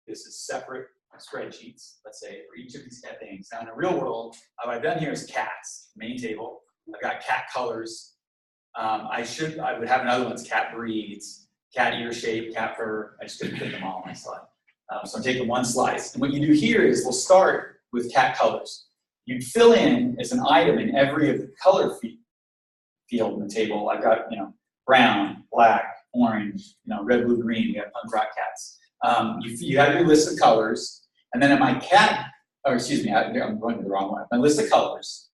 this as separate spreadsheets, let's say, for each of these things. Now, in the real world, what I've done here is cats, main table. I've got cat colors. I would have another one's cat breeds, cat ear shape, cat fur. I just couldn't fit them all on my slide. So I'm taking one slice. And what you do here is we'll start with cat colors. You fill in as an item in every of the color field in the table. I've got, brown, black, orange, red, blue, green. We have punk rock cats. You have your list of colors, and then in my cat, I'm going to the wrong one. My list of colors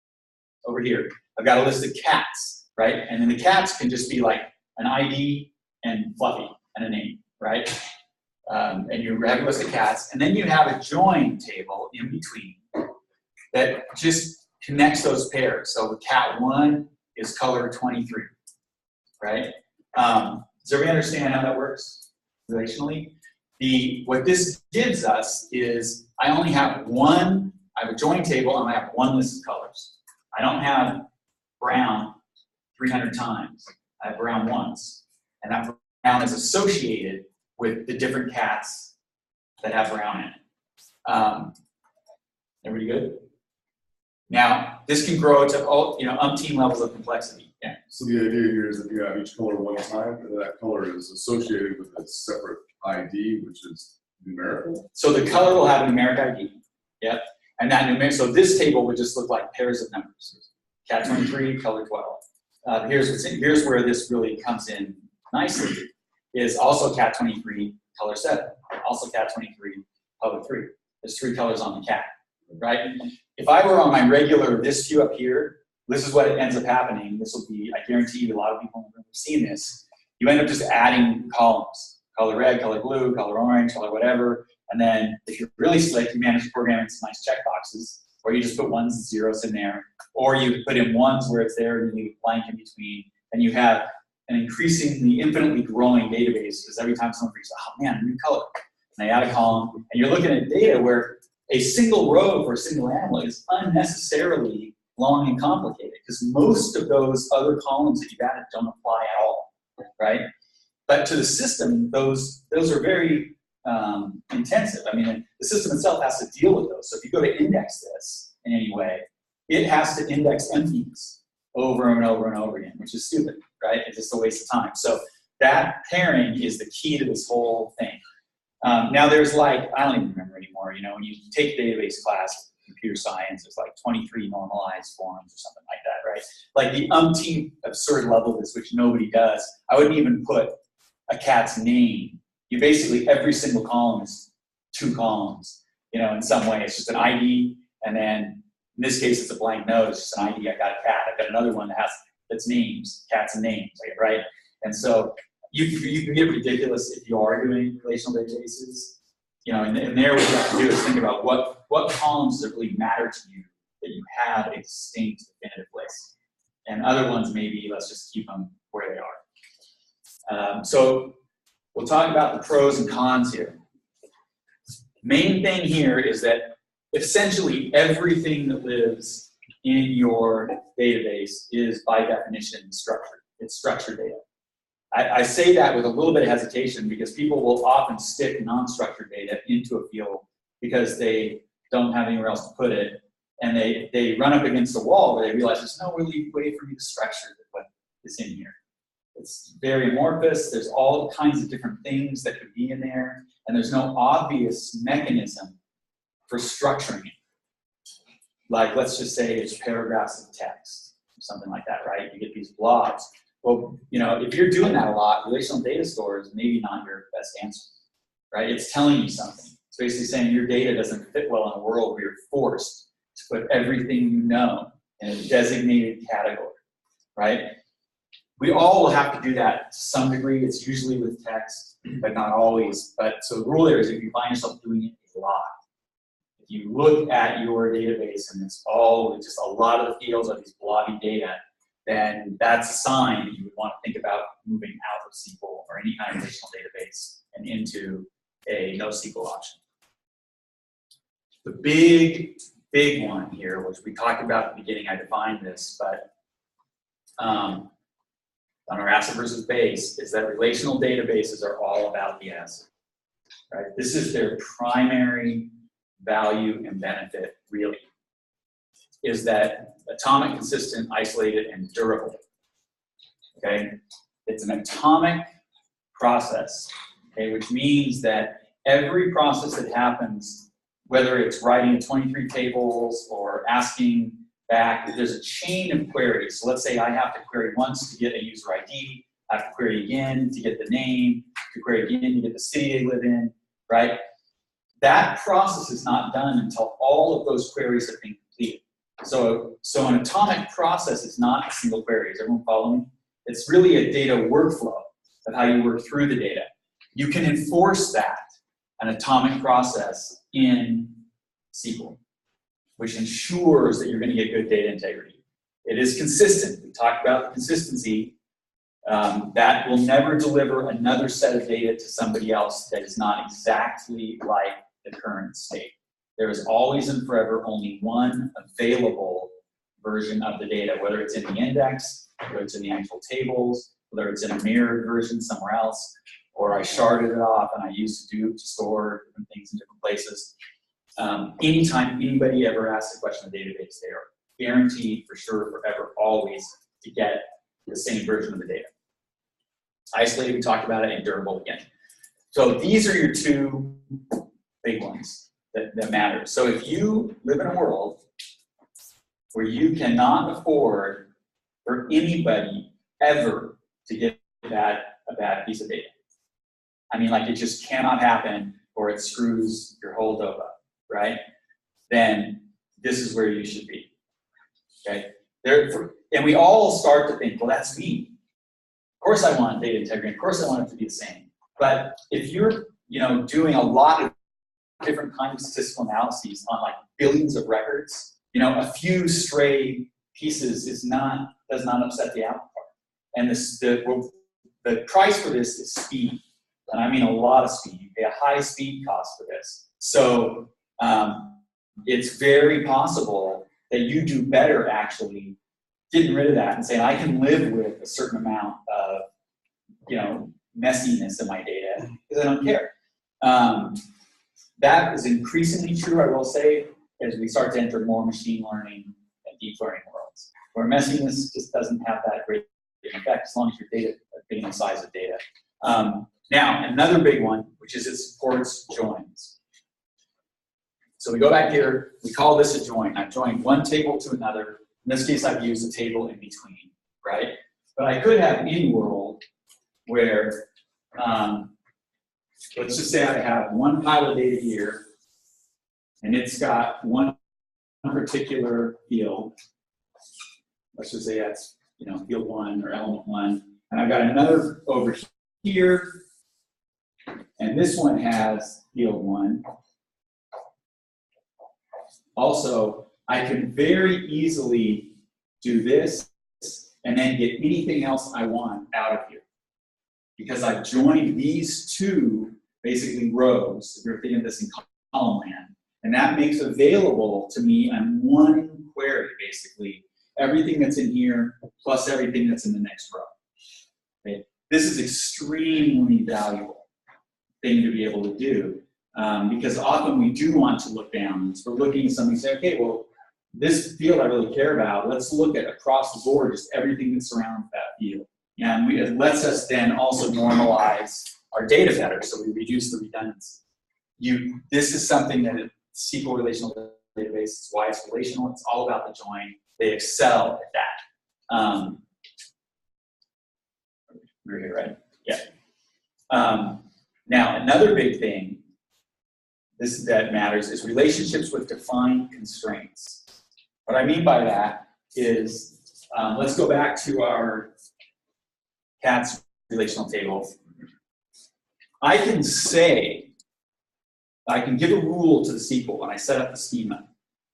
over here, I've got a list of cats, right? And then the cats can just be like an ID and Fluffy and a name, right? And you have a list of cats, and then you have a join table in between that just connects those pairs. So the cat 1 is color 23, right? Does everybody understand how that works relationally? What this gives us is I only have one, I have a join table and I have one list of colors. I don't have brown 300 times. I have brown once. And that brown is associated with the different cats that have brown in it. Everybody good? Now, this can grow to umpteen levels of complexity. Yeah. So the idea here is that you have each color one time, and that color is associated with a separate ID, which is numerical. So the color will have a numeric ID. Yep. And that numeric, so this table would just look like pairs of numbers. Cat 23, color 12. Here's where this really comes in nicely. Is also cat 23, color 7. Also cat 23, color 3. There's 3 colors on the cat, right? If I were on my regular this view up here, this is what ends up happening. This will be, I guarantee you, a lot of people have seen this. You end up just adding columns. Color red, color blue, color orange, color whatever. And then if you're really slick, you manage to program in some nice checkboxes, or you just put 1s and 0s in there, or you put in ones where it's there and you leave a blank in between, and you have an increasingly, infinitely growing database, because every time someone figures out, oh man, new color, and they add a column, and you're looking at data where a single row for a single animal is unnecessarily long and complicated, because most of those other columns that you've added don't apply at all, right? But to the system, those are very intensive. I mean, the system itself has to deal with those. So if you go to index this in any way, it has to index empties over and over and over again, which is stupid, right? It's just a waste of time. So that pairing is the key to this whole thing. Now there's like, I don't even remember anymore, you know, when you take database class, computer science, there's like 23 normalized forms or something like that, right? Like the umpteenth absurd level of this, which nobody does. I wouldn't even put a cat's name. You basically, every single column is 2 columns, you know, in some way. It's just an ID, and then in this case, it's a blank note. It's just an ID. I got a cat. I've got another one that's names, cats and names, right? And so you can get ridiculous if you are doing relational databases. You know, and there what you have to do is think about what columns that really matter to you that you have a distinct, definitive place. And other ones, maybe let's just keep them where they are. So we'll talk about the pros and cons here. Main thing here is that essentially everything that lives in your database is by definition structured. It's structured data. I say that with a little bit of hesitation because people will often stick non-structured data into a field because they don't have anywhere else to put it, and they run up against a wall where they realize there's no really way for me to structure what is in here. It's very amorphous. There's all kinds of different things that could be in there, and there's no obvious mechanism for structuring it. Like, let's just say it's paragraphs of text, or something like that, right? You get these blobs. Well, you know, if you're doing that a lot, relational data store is maybe not your best answer, right? It's telling you something. It's basically saying your data doesn't fit well in a world where you're forced to put everything you know in a designated category, right? We all will have to do that to some degree. It's usually with text, but not always. But so the rule there is if you find yourself doing it a lot, if you look at your database and it's all just a lot of the fields are these blobby data, then that's a sign that you would want to think about moving out of SQL or any kind of relational database and into a NoSQL option. The big one here, which we talked about at the beginning, I defined this, but on our asset versus base, is that relational databases are all about the asset, right? This is their primary value and benefit, really, is that atomic, consistent, isolated, and durable, okay? It's an atomic process, okay, which means that every process that happens, whether it's writing 23 tables or asking back, there's a chain of queries. So let's say I have to query once to get a user ID, I have to query again to get the name, to query again to get the city they live in, right? That process is not done until all of those queries have been completed. So an atomic process is not a single query. Is everyone following me? It's really a data workflow of how you work through the data. You can enforce that, an atomic process, in SQL, which ensures that you're going to get good data integrity. It is consistent. We talked about the consistency. That will never deliver another set of data to somebody else that is not exactly like the current state. There is always and forever only one available version of the data, whether it's in the index, whether it's in the actual tables, whether it's in a mirrored version somewhere else, or I sharded it off and I used to store different things in different places. Anytime anybody ever asks a question of the database, they are guaranteed for sure, forever, always to get the same version of the data. Isolated, we talked about it, and durable again. So these are your two big ones that matter. So if you live in a world where you cannot afford for anybody ever to get a bad piece of data, I mean, like, it just cannot happen or it screws your whole dope up, right? Then this is where you should be, okay? And we all start to think, well, that's me. Of course I want data integrity. Of course I want it to be the same. But if you're, doing a lot of different kinds of statistical analyses on like billions of records, a few stray pieces does not upset the apple cart. And the price for this is speed. And I mean a lot of speed. You pay a high speed cost for this. So it's very possible that you do better actually getting rid of that and saying, I can live with a certain amount of, messiness in my data because I don't care. That is increasingly true, I will say, as we start to enter more machine learning and deep learning worlds, where messiness just doesn't have that great effect as long as your data is being the size of data. Now, another big one, which is it supports joins. So we go back here, we call this a join. I've joined one table to another. In this case, I've used a table in between, right? But I could have any world where, let's just say I have one pile of data here, and it's got one particular field. Let's just say that's, field 1 or element 1. And I've got another over here, and this one has field 1. Also, I can very easily do this and then get anything else I want out of here. Because I've joined these two, basically rows, if you're thinking of this in column land, and that makes available to me on one query, basically, everything that's in here plus everything that's in the next row. Okay? This is extremely valuable thing to be able to do. Because often we do want to look down. So we're looking at something and say, okay, well, this field I really care about, let's look at across the board just everything that surrounds that field. And it lets us then also normalize our data better, so we reduce the redundancy. This is something that SQL relational database is why it's relational. It's all about the join. They excel at that. We're here, right? Yeah. Now, another big thing that matters is relationships with defined constraints. What I mean by that is, let's go back to our CATS relational table. I can give a rule to the SQL when I set up the schema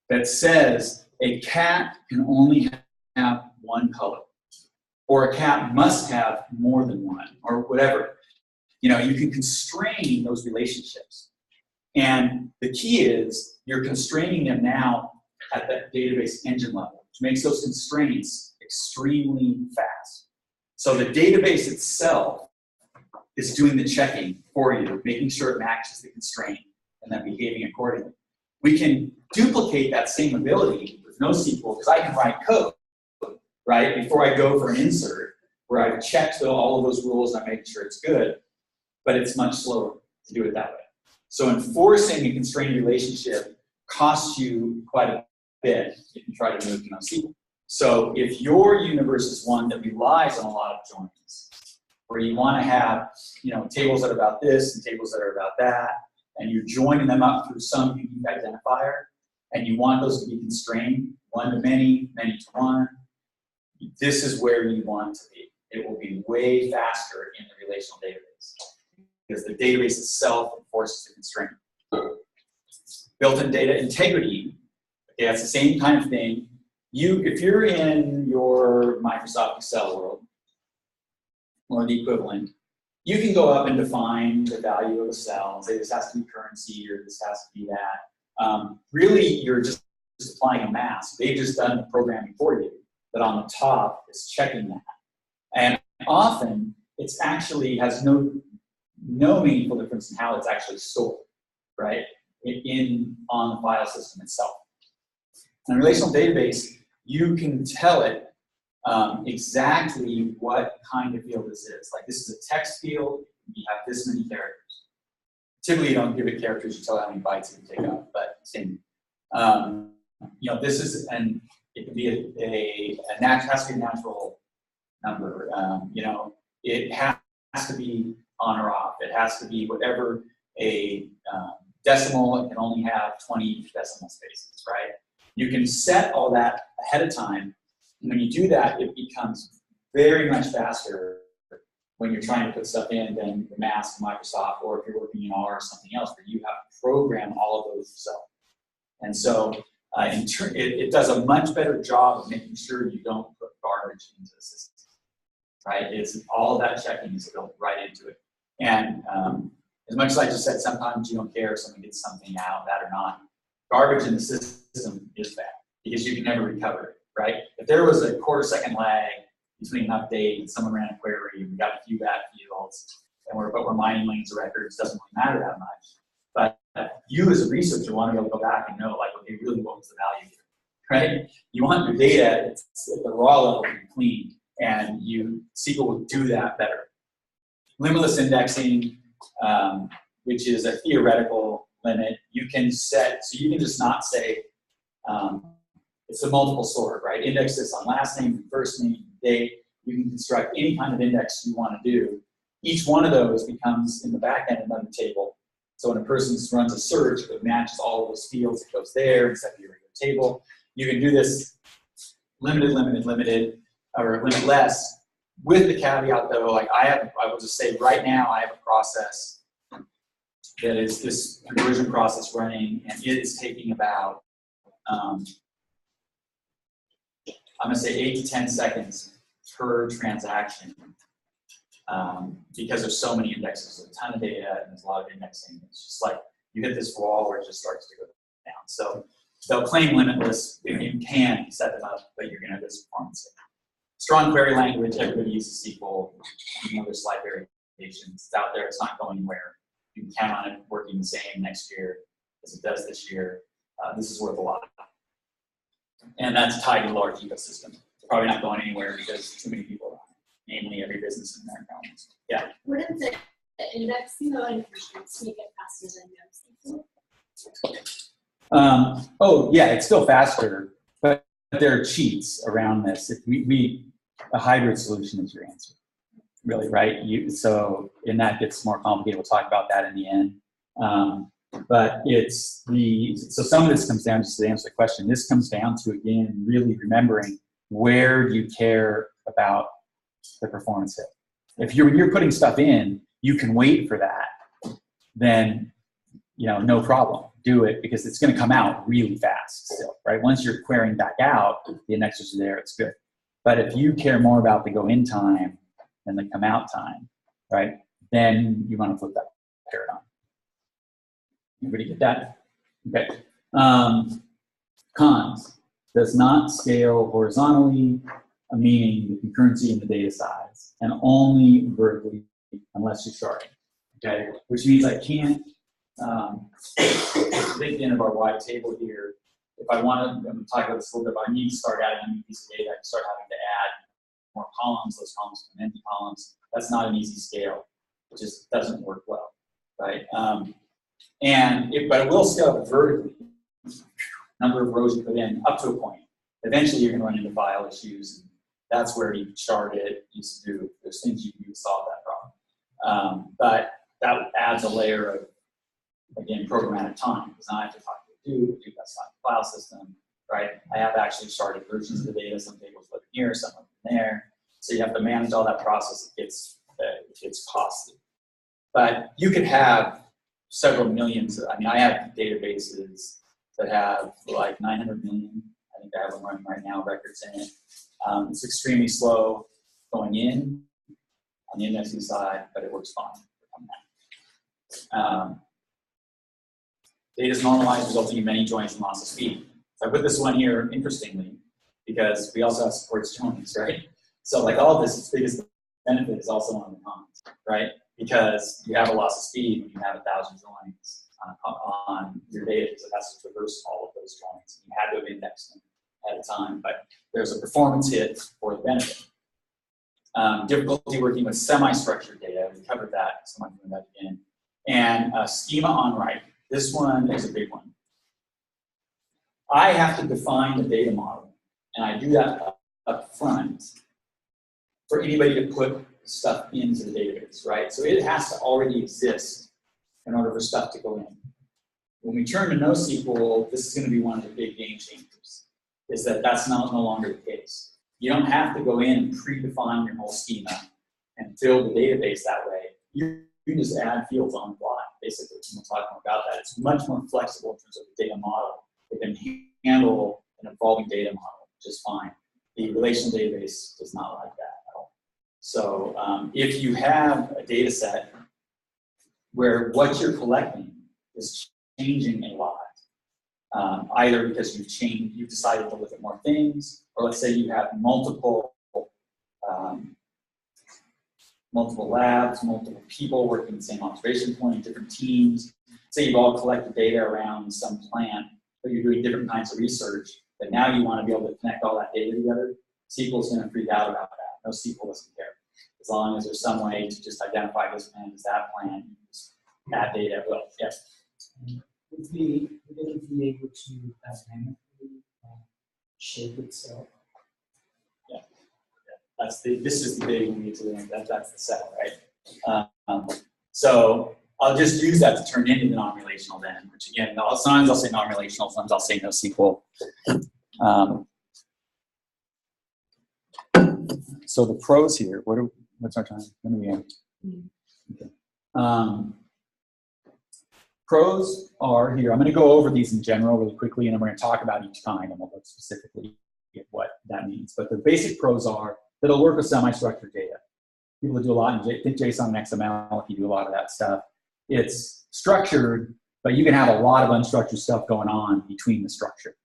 that says a cat can only have one color, or a cat must have more than one, or whatever. You can constrain those relationships. And the key is you're constraining them now at that database engine level, which makes those constraints extremely fast. So the database itself is doing the checking for you, making sure it matches the constraint and then behaving accordingly. We can duplicate that same ability with NoSQL because I can write code, right, before I go for an insert where I've checked all of those rules and I'm making sure it's good, but it's much slower to do it that way. So enforcing a constrained relationship costs you quite a bit if you try to move to NoSQL. So if your universe is one that relies on a lot of joins, where you want to have tables that are about this and tables that are about that, and you're joining them up through some unique identifier, and you want those to be constrained, one to many, many to one, this is where you want to be. It will be way faster in the relational database because the database itself enforces the constraint. Built-in data integrity, okay, that's the same kind of thing. If you're in your Microsoft Excel world, or the equivalent, you can go up and define the value of a cell and say this has to be currency or this has to be that. Really, you're just applying a mask. They've just done the programming for you, but on the top is checking that. And often, it's actually has no meaningful difference in how it's actually stored, right, on the file system itself. In a relational database, you can tell it exactly what kind of field this is. Like this is a text field, you have this many characters. Typically you don't give it characters, you tell it how many bytes it can take up, but same. This is, and it can be it has to be a natural number. It has to be on or off. It has to be whatever a decimal, it can only have 20 decimal spaces, right? You can set all that ahead of time. And when you do that, it becomes very much faster when you're trying to put stuff in than the mask in Microsoft, or if you're working in R or something else where you have to program all of those yourself. And so it does a much better job of making sure you don't put garbage into the system, right? It's all of that checking is built right into it. And as much as I just said, sometimes you don't care if someone gets something out, bad or not. Garbage in the system is bad because you can never recover it, right? If there was a quarter-second lag between an update and someone ran a query, we got a few bad fields, but we're mining lanes of records, doesn't really matter that much. But you as a researcher want to be able to go back and know, like, okay, really what was the value here, right? You want your data at the raw level to be clean, and SQL will do that better. Limitless indexing, which is a theoretical limit, you can set, so you can just not say, it's a multiple sort, right? Index this on last name, first name, date. You can construct any kind of index you want to do. Each one of those becomes, in the back end, another table. So when a person runs a search, it matches all of those fields, it goes there instead of your regular table. You can do this limited, or limitless, with the caveat though, like I will just say right now I have a process that is this conversion process running, and it is taking about, I'm gonna say 8 to 10 seconds per transaction, because there's so many indexes, there's a ton of data, and there's a lot of indexing. It's just like you hit this wall where it just starts to go down. So they'll claim limitless if you can set them up, but you're gonna have this performance. Strong query language, everybody uses SQL. You know, there's slight variations. It's out there, it's not going anywhere. You can count on it working the same next year as it does this year. This is worth a lot. And that's tied to a large ecosystem. It's probably not going anywhere because too many people are on it, namely every business in America almost. Yeah. Wouldn't the indexing though and make it faster than NoSQL? Oh yeah, it's still faster, but there are cheats around this. If a hybrid solution is your answer, really, right? And that gets more complicated. We'll talk about that in the end. But so some of this comes down, just to answer the question, this comes down to, again, really remembering where do you care about the performance hit. If you're putting stuff in, you can wait for that, then, no problem. Do it, because it's going to come out really fast still, right? Once you're querying back out, the indexers are there, it's good. But if you care more about the go in time than the come out time, right, then you want to flip that paradigm. Everybody get that? Okay. Cons. Does not scale horizontally, meaning the concurrency in the data size, and only vertically unless you start. Okay, which means I can't dig in of our wide table here. If I want to, I'm going to talk about this a little bit, but I need to start adding a new piece of data. I can start having to add more columns. Those columns become empty columns. That's not an easy scale. It just doesn't work well, right? But it will scale vertically. Number of rows you put in up to a point. Eventually, you're going to run into file issues, and that's where you chart it. There's things you can do to solve that problem. But that adds a layer of, again, programmatic time, because now I have to talk to do that's not the file system, right? I have actually sharded versions of the data. Some tables live in here, some live in there. So you have to manage all that process. It gets costly. But you could have several millions. I have databases that have like 900 million. I think I have one running right now, records in it. It's extremely slow going in on the indexing side, but it works fine. Data is normalized, resulting in many joins and loss of speed. So I put this one here, interestingly, because we also have supports joins, right? So like all of this, its biggest benefit is also on the cons, right? Because you have a loss of speed when you have 1,000 joins on your data, because it has to traverse all of those joins. You had to have indexed them at a time, but there's a performance hit for the benefit. Difficulty working with semi-structured data, we covered that, someone can that again. And schema on write. This one is a big one. I have to define the data model, and I do that up front for anybody to put stuff into the database, right? So it has to already exist in order for stuff to go in. When we turn to NoSQL, this is going to be one of the big game changers, is that that's no longer the case. You don't have to go in and predefine your whole schema and fill the database that way. You can just add fields on the fly, basically. We'll talk more about that. It's much more flexible in terms of the data model. It can handle an evolving data model just fine. The relational database does not like that at all. So if you have a data set where what you're collecting is changing a lot, either because you've decided to look at more things, or let's say you have multiple labs, multiple people working the same observation point, different teams. Say you've all collected data around some plant, but you're doing different kinds of research, but now you want to be able to connect all that data together. SQL is going to freak out about that. NoSQL doesn't care. As long as there's some way to just identify this plant as that plant, just add data. Well, yes. Would be able to dynamically shape itself? Yeah. This is the big we need to learn. That's the set, right? So I'll just use that to turn into the non-relational then, which again, sometimes I'll say non-relational, sometimes I'll say NoSQL. So the pros here, what's our time? When are we at? Okay. Pros are here. I'm going to go over these in general really quickly, and then we're going to talk about each kind, and we'll look specifically at what that means. But the basic pros are that it'll work with semi-structured data. People do a lot in JSON and XML if you do a lot of that stuff. It's structured, but you can have a lot of unstructured stuff going on between the structure,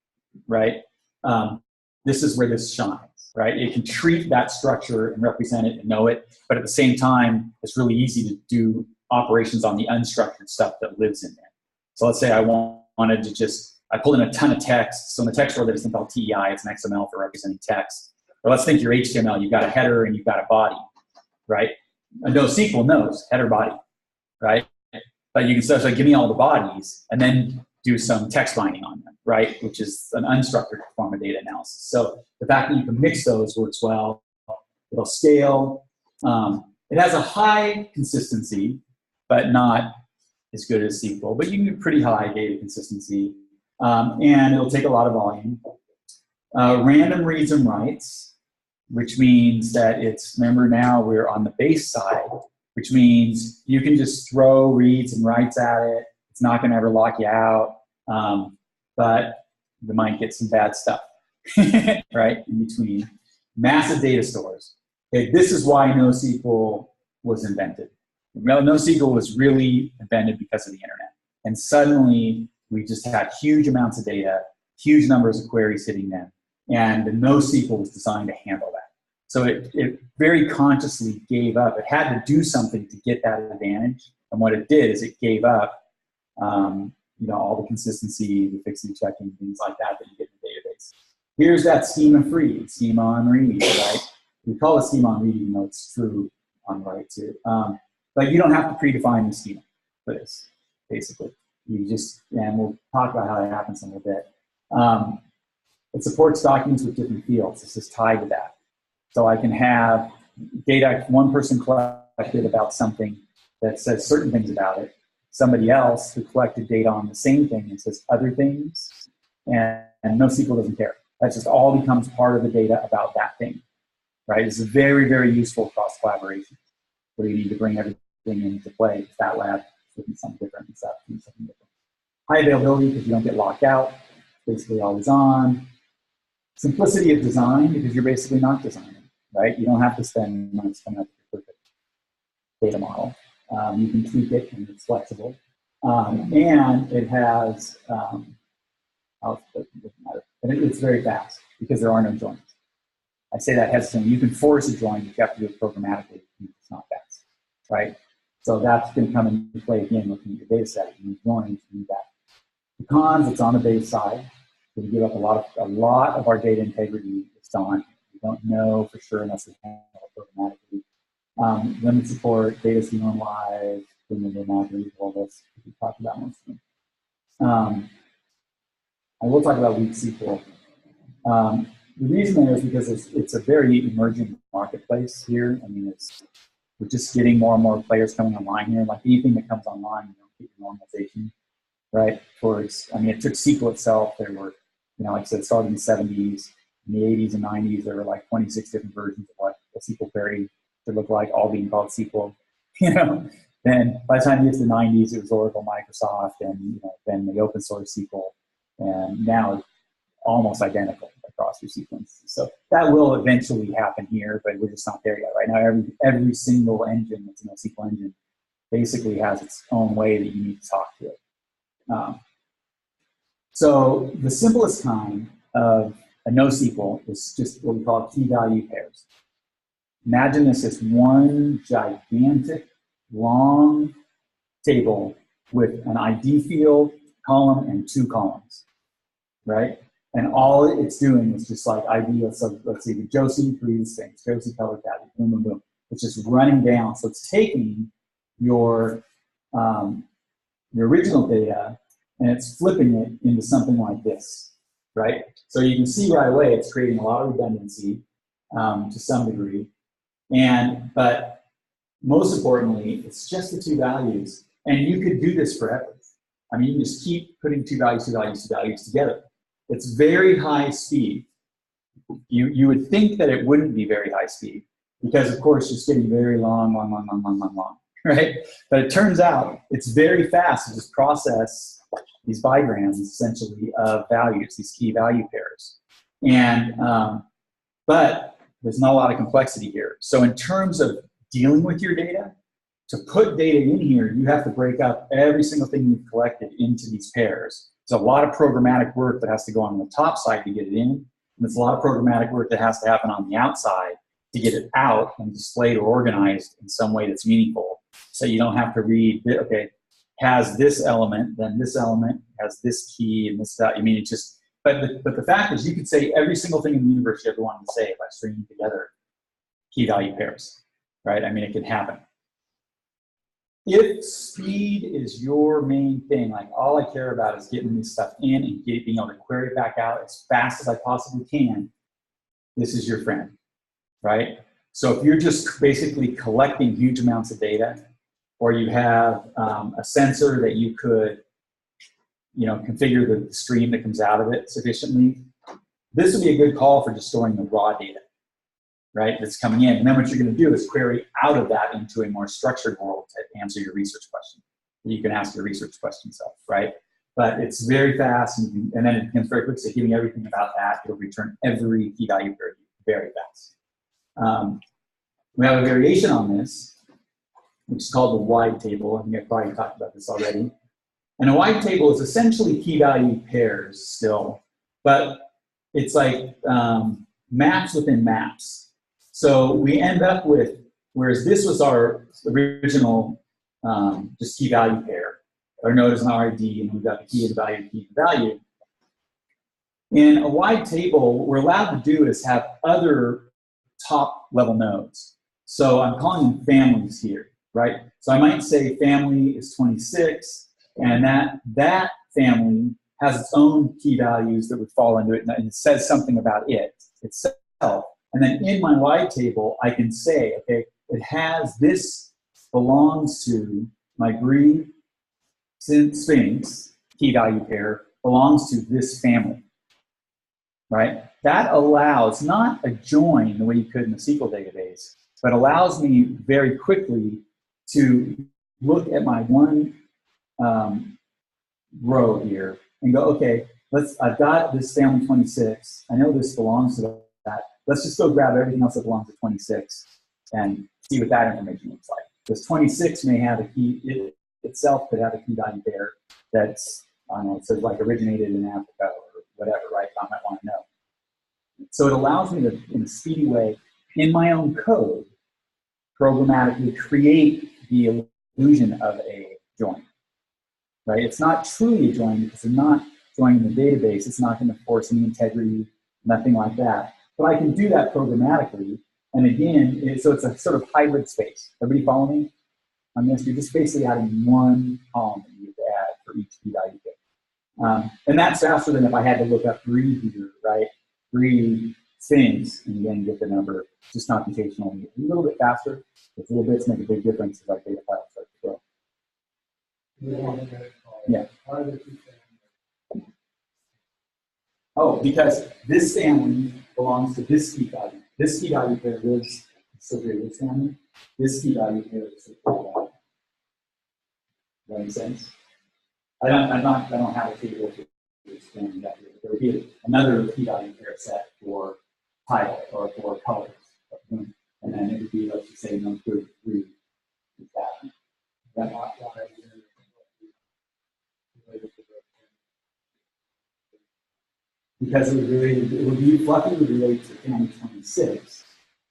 right? This is where this shines, right? It can treat that structure and represent it and know it, but at the same time, it's really easy to do operations on the unstructured stuff that lives in there. So let's say I wanted to I pulled in a ton of text. So in the text world, there's something called TEI. It's an XML for representing text. But let's think your HTML. You've got a header and you've got a body, right? A NoSQL knows header body, right? But you can say, give me all the bodies and then do some text binding on them, right? Which is an unstructured form of data analysis. So the fact that you can mix those works well. It'll scale. It has a high consistency, but not as good as SQL. But you can do pretty high data consistency. And it'll take a lot of volume. Random reads and writes, which means that remember now we're on the base side, which means you can just throw reads and writes at it. It's not going to ever lock you out, but you might get some bad stuff, right, in between. Massive data stores. Okay, this is why NoSQL was invented. NoSQL was really invented because of the internet. And suddenly, we just had huge amounts of data, huge numbers of queries hitting them, and the NoSQL was designed to handle that. So it very consciously gave up. It had to do something to get that advantage, and what it did is it gave up all the consistency, the fixity checking, things like that you get in the database. Here's that schema-free, schema on read, right? We call it schema on read even though it's true on write too. But you don't have to predefine the schema for this, basically. And we'll talk about how that happens in a little bit. It supports documents with different fields. This is tied to that. So I can have data one person collected about something that says certain things about it, somebody else who collected data on the same thing and says other things, and NoSQL doesn't care. That just all becomes part of the data about that thing, right? It's very, very useful cross collaboration where you need to bring everything into play. If that lab is doing something different and stuff, doing something different. High availability because you don't get locked out, basically always on. Simplicity of design because you're basically not designing, right? You don't have to spend months coming up with a perfect data model. You can tweak it and it's flexible. And it has, it's very fast because there are no joins. I say that hesitantly. You can force a join, but you have to do it programmatically. It's not fast, right? So that's going to come into play again looking at your data set. You need joins, you need that. The cons, it's on the base side. So we give up a lot of our data integrity. It's on. We don't know for sure unless we handle it programmatically. Limited support, data seen on live, limited amount of all this. We talked about most of them. I will talk about weak SQL. The reason there is because it's a very emerging marketplace here. I mean, we're just getting more and more players coming online here. Like anything that comes online, you don't get your normalization, right? It took SQL itself. There were, like I said, it started in the 70s. In the 80s and 90s, there were like 26 different versions of what a SQL query should look like, all being called SQL. Then by the time you get to the 90s, it was Oracle, Microsoft, and then the open source SQL. And now almost identical across your sequence. So that will eventually happen here, but we're just not there yet. Right now, every single engine that's a NoSQL engine basically has its own way that you need to talk to it. So the simplest kind of a NoSQL is just what we call key value pairs. Imagine this as one gigantic, long table with an ID field, column, and 2 columns, right? And all it's doing is just like ID, let's see, Josie breathes things, Josie color tabby, boom, boom, boom. It's just running down. So it's taking your original data and it's flipping it into something like this, right? So you can see right away it's creating a lot of redundancy to some degree. But most importantly, it's just the 2 values. And you could do this forever. I mean, you just keep putting 2 values, 2 values, 2 values together. It's very high speed. You would think that it wouldn't be very high speed because, of course, it's getting very long, right? But it turns out it's very fast to just process these bigrams, essentially, of values, these key value pairs. But there's not a lot of complexity here. So in terms of dealing with your data, to put data in here, you have to break up every single thing you've collected into these pairs. There's a lot of programmatic work that has to go on the top side to get it in, and there's a lot of programmatic work that has to happen on the outside to get it out and displayed or organized in some way that's meaningful. So you don't have to read, okay, has this element, then this element has this key and this value. I mean, it's just, but the fact is you could say every single thing in the universe you ever wanted to say by stringing together key value pairs, right? I mean, it can happen. If speed is your main thing, like all I care about is getting this stuff in and being able to query it back out as fast as I possibly can, this is your friend, right? So if you're just basically collecting huge amounts of data, or you have a sensor that you could, configure the stream that comes out of it sufficiently, this would be a good call for just storing the raw data, right, that's coming in. And then what you're going to do is query out of that into a more structured world to answer your research question. You can ask your research question self, right? But it's very fast, and then it becomes very quick. So giving everything about that, it'll return every key value pair very fast. We have a variation on this, which is called the wide table. I think I've probably talked about this already. And a wide table is essentially key value pairs still, but it's like maps within maps. So we end up with, whereas this was our original just key value pair, or node as an RD, and we've got the key, the value, key, the value. In a wide table, what we're allowed to do is have other top level nodes. So I'm calling them families here, right? So I might say family is 26, and that family has its own key values that would fall into it, and it says something about it itself. And then in my wide table, I can say, okay, it has this belongs to my breed Sphinx key value pair belongs to this family, right? That allows not a join the way you could in a SQL database, but allows me very quickly to look at my one row here and go, okay, I've got this family 26. I know this belongs to that. Let's just go grab everything else that belongs to 26 and see what that information looks like. Because 26 may have a key, it itself could have a key value pair that's, I don't know, it says like originated in Africa or whatever, right? I might want to know. So it allows me to, in a speedy way, in my own code, programmatically create the illusion of a join, right? It's not truly a join because I'm not joining the database. It's not going to force any integrity, nothing like that. But I can do that programmatically. And again, so it's a sort of hybrid space. Everybody follow me on this? You're just basically adding one column that you have to add for each key value pair. And that's faster than if I had to look up breed here, right? Breed things and then get the number just computationally. A little bit faster. Those little bits make a big difference as our data files start to grow. Yeah. Oh, because this family belongs to this key value. This key value pair lives still here, this family. This key value pair is still here. Does that make sense? I don't have a table to then there would be another key value pair set for title or for colors. And then it would be, let's just say, no 33. That because it would be fluffy would relate to family 26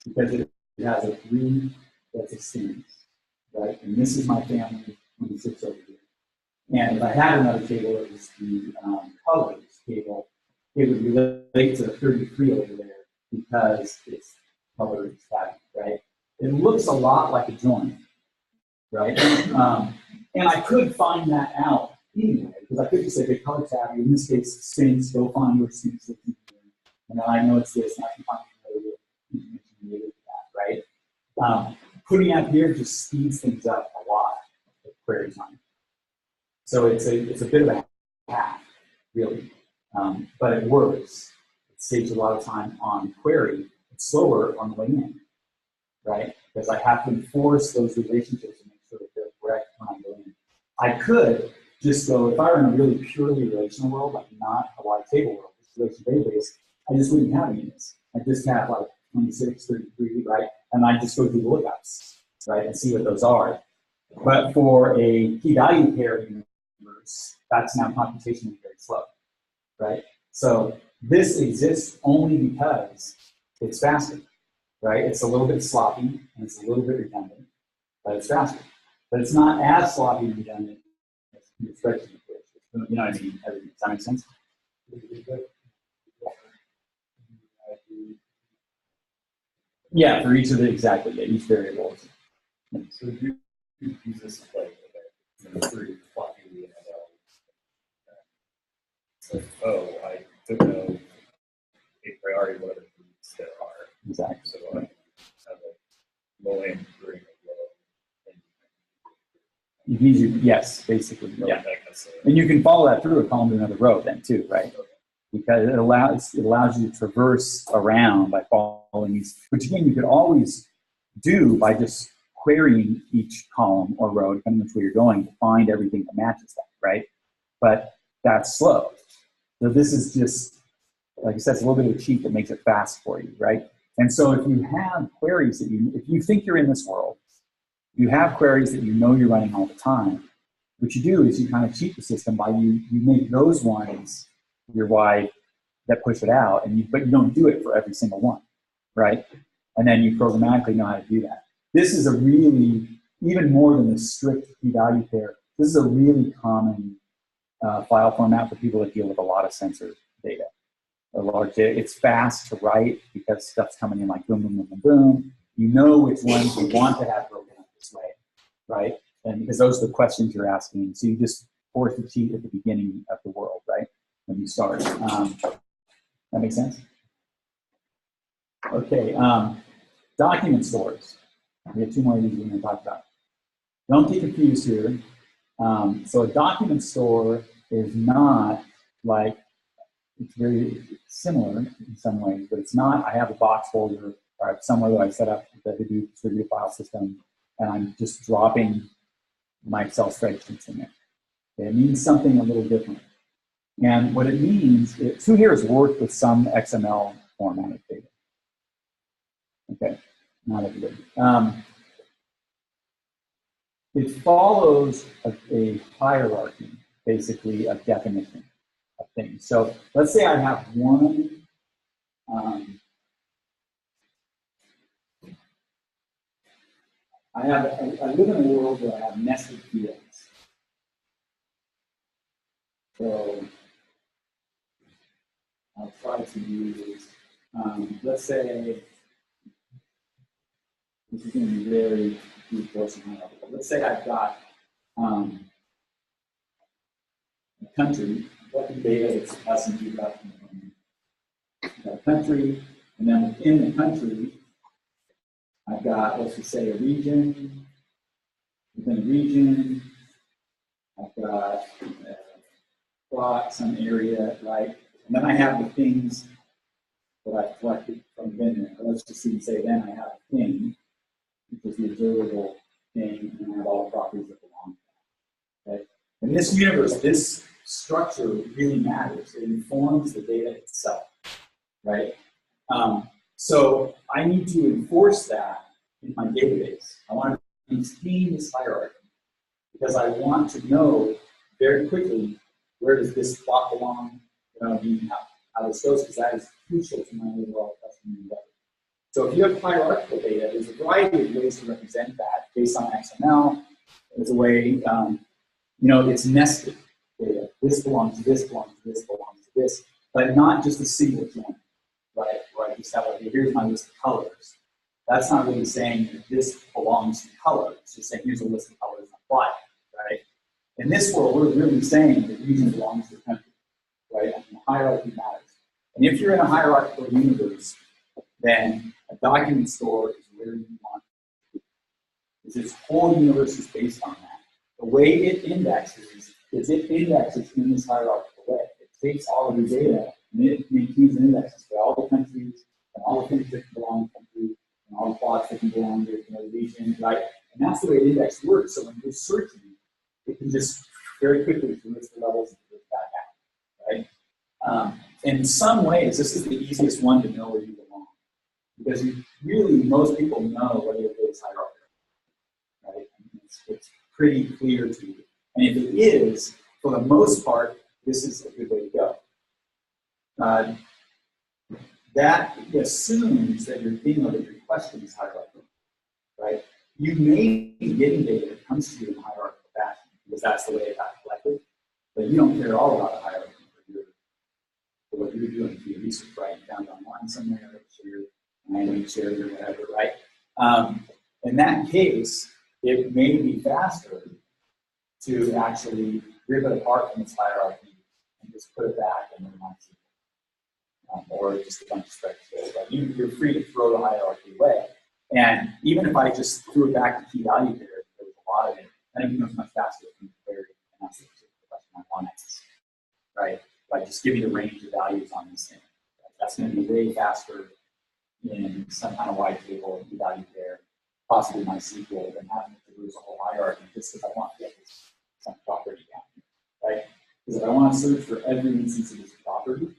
because it has a 3 that's a series, right? And this is my family 26 over here. And if I had another table, it was the colors table, it would relate to 33 over there because it's color static, right? It looks a lot like a join, right? And I could find that out anyway, because I could just say, okay, color tab, in this case, Sphinx, go find your Sphinx. And I know it's this, and I can find the information related to that, right? Putting out here just speeds things up a lot with query time. So it's a bit of a hack, really, but it works. It saves a lot of time on query. It's slower on the way in, right? Because I have to enforce those relationships and make sure that they're correct when I go in. I could just go, if I were in a really purely relational world, like not a wide table world, just relational database, I just wouldn't have any of this. I just have like 26, 33, right? And I just go do the lookups, right, and see what those are. But for a key value pair universe, that's now computationally very slow, right? So this exists only because it's faster, right? It's a little bit sloppy and it's a little bit redundant, but it's faster. But it's not as sloppy and redundant as your spreadsheet approach. You know what I mean? Does that make sense? Yeah, for each of the, exactly, yeah, each variable. So you use this like, okay, pretty fluffy and so, oh, I don't know a priority what other groups there are. Exactly. So I have a low end group. Yes, basically, yeah. And you can follow that through a column to another row then too, right? Because it allows you to traverse around by following these, which again you could always do by just querying each column or row, depending on which way you're going, to find everything that matches that, right? But that's slow. So this is just, like I said, it's a little bit of a cheat that makes it fast for you, right? And so if you have queries that if you think you're in this world, you have queries that you know you're running all the time. What you do is you kind of cheat the system by you make those ones your wide that push it out, but you don't do it for every single one, right? And then you programmatically know how to do that. This is a really, even more than the strict key value pair, this is a really common file format for people that deal with a lot of sensor data. A large data. It's fast to write because stuff's coming in like boom, boom, boom, boom, boom. You know which ones you want to have broken up this way, right? And because those are the questions you're asking. So you just force the cheat at the beginning of the world, right? When you start. That makes sense? Okay, document stores. We have 2 more of these we're going to talk about. Don't get confused here. So a document store is not like, it's very similar in some ways, but it's not, I have a box folder or I have somewhere that I set up the Hadoop distributed file system and I'm just dropping my Excel spreadsheets in there. It means something a little different. And what it means, who here has worked with some XML formatted data? Okay, not everybody. It follows a hierarchy, basically, of definition of things. So let's say I have one, I live in a world where I have nested fields. So I'll try to use, let's say, this is going to be very deep course and high level. Let's say I've got a country, what the data is S&P got from a country, and then within the country, I've got, let's just say, a region. Within a region, I've got plot, some area, right? And then I have the things that I've collected from within there. Let's just even say then I have a thing, which is the observable thing, and I have all the properties that belong to that. Okay? In this universe, this structure really matters. It informs the data itself, right? So I need to enforce that in my database. I want to maintain this hierarchy because I want to know very quickly where does this plot belong, how this goes, because that is crucial to my overall customer endeavor. So if you have hierarchical data, there's a variety of ways to represent that based on XML. There's a way, it's nested data. This belongs to this, belongs to this, belongs to this, but not just a single join, right? Where I just have, okay, here's my list of colors. That's not really saying that this belongs to color. It's just saying here's a list of colors and apply it, right? In this world, we're really saying that region belongs to the country, right? And the hierarchy matters. And if you're in a hierarchical universe, then a document store is where you want to be. Because this whole universe is based on that. The way it indexes is it indexes in this hierarchical way. It takes all of your data and it maintains an indexes for all the countries and all the things that can belong to the country and all the plots that can belong to the region, right? And that's the way the index works. So when you're searching, it can just very quickly list the levels and put it back out, right? In some ways, this is the easiest one to know where you belong. Because most people know whether it is hierarchical, right? It's pretty clear to you. And if it is, for the most part, this is a good way to go. That assumes that your thing of your question is hierarchical, right? You may be getting data that comes to you in a hierarchical fashion because that's the way it got collected, but you don't care at all about the hierarchy for what you're doing for your research, right? You found it online somewhere, shared it or whatever, right? In that case, it may be faster to actually rip it apart from its hierarchy and just put it back in the NoSQL, or just a bunch of spreadsheets. But you're free to throw the hierarchy away. And even if I just threw it back to key value there, there's a lot of it, then it becomes much faster to compare it. And that's the question I want to ask, right? Like just give me the range of values on this thing. That's going to be way faster in some kind of wide table key value there, possibly MySQL, than having to lose a whole hierarchy just because I want to get this some property down here, right? Because if I want to search for every instance of this property,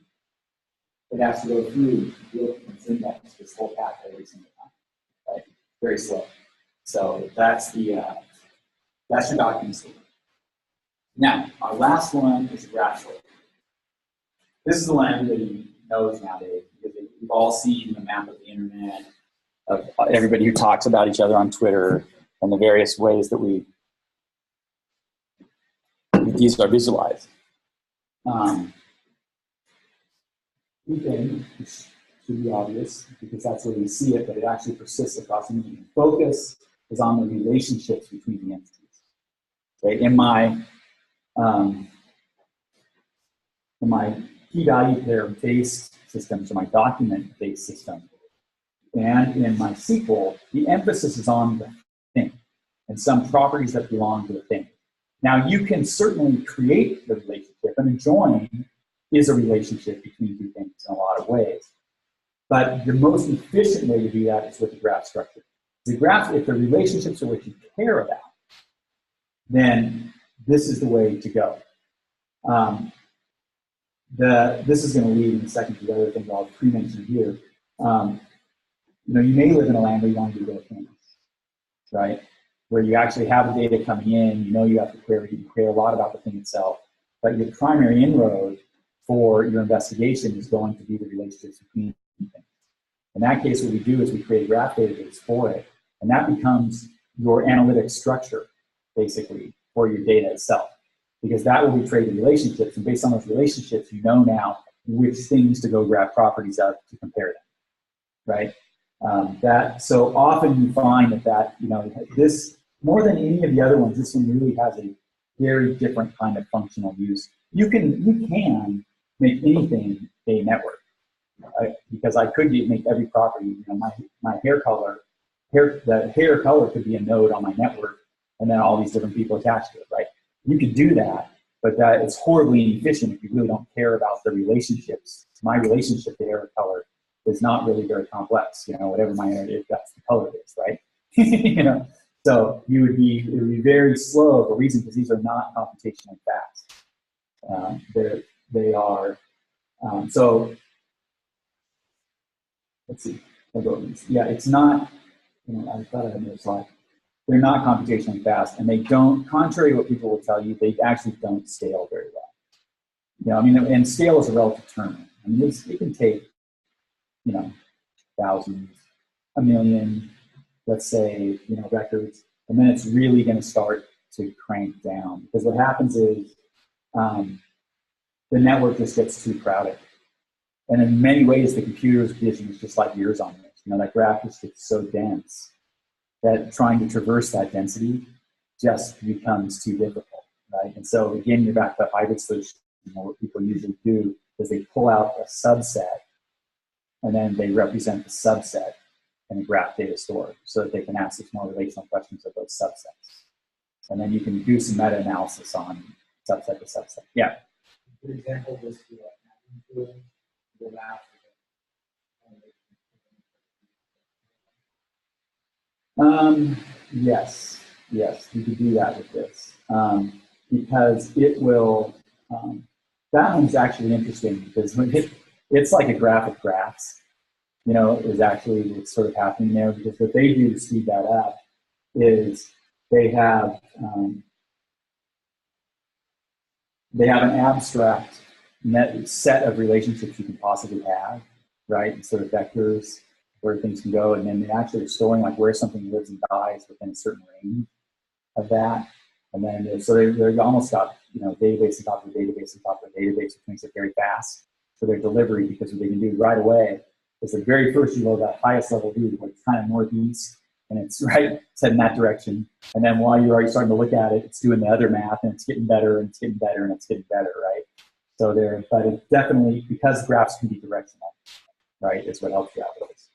it has to go through and index this whole path every single time, right? Very slow. So that's your document store. Now, our last one is graph store. This is the one everybody knows nowadays because we've all seen the map of the internet of everybody who talks about each other on Twitter and the various ways that these are visualized. Again, which should be obvious because that's where we see it, but it actually persists across the medium. Focus is on the relationships between the entities. Right? In my key value pair based systems or my document based system, and in my SQL, the emphasis is on the thing and some properties that belong to the thing. Now, you can certainly create the relationship, and a join is a relationship between two things in a lot of ways. But the most efficient way to do that is with the graph structure. The graph, if the relationships are what you care about, then this is the way to go. This is going to lead in a second to the other thing I'll pre-mention here. You may live in a land where you want to do data canvas, right? Where you actually have the data coming in, you have to query, you care a lot about the thing itself, but your primary inroad for your investigation is going to be the relationships between things. In that case, what we do is we create a graph database for it, and that becomes your analytic structure, basically, for your data itself. Because that will betray the relationships, and based on those relationships, you know now which things to go grab properties of to compare them, right? So often you find that this, more than any of the other ones, this one really has a very different kind of functional use. You can make anything a network, right? Because I could make every property, my hair color, the hair color could be a node on my network, and then all these different people attached to it, right? You could do that, but that it's horribly inefficient if you really don't care about the relationships. My relationship to hair color is not really very complex. Whatever my hair is, that's the color it is, right? So it would be very slow for a reason because these are not computationally fast. They are, so, let's see, yeah, it's not, I thought I had another slide. They're not computationally fast, and they don't, contrary to what people will tell you, they actually don't scale very well. And scale is a relative term. It can take, thousands, a million, let's say, records, and then it's really going to start to crank down. Because what happens is the network just gets too crowded. And in many ways, the computer's vision is just like yours on this. That graph just gets so dense that trying to traverse that density just becomes too difficult, right? And so again, you're back to the hybrid solution. What people usually do is they pull out a subset, and then they represent the subset in a graph data store so that they can ask more relational questions of those subsets. And then you can do some meta-analysis on subset to subset. Yeah? For example, this would be like go out. Yes, you could do that with this because it will. That one's actually interesting because when it's like a graph of graphs, is actually what's sort of happening there. Because what they do to speed that up is they have an abstract set of relationships you can possibly have, right? And sort of vectors where things can go, and then they actually are storing like where something lives and dies within a certain range of that. And then they're almost got database on top of the database on top of the database, which makes it very fast for their delivery, because what they can do right away is the very first you load that highest level view, like kind of northeast, and it's right, it's heading that direction. And then while you're already starting to look at it, it's doing the other math, and it's getting better, and it's getting better, and it's getting better, right? So but it definitely, because graphs can be directional, right, is what helps you out with this.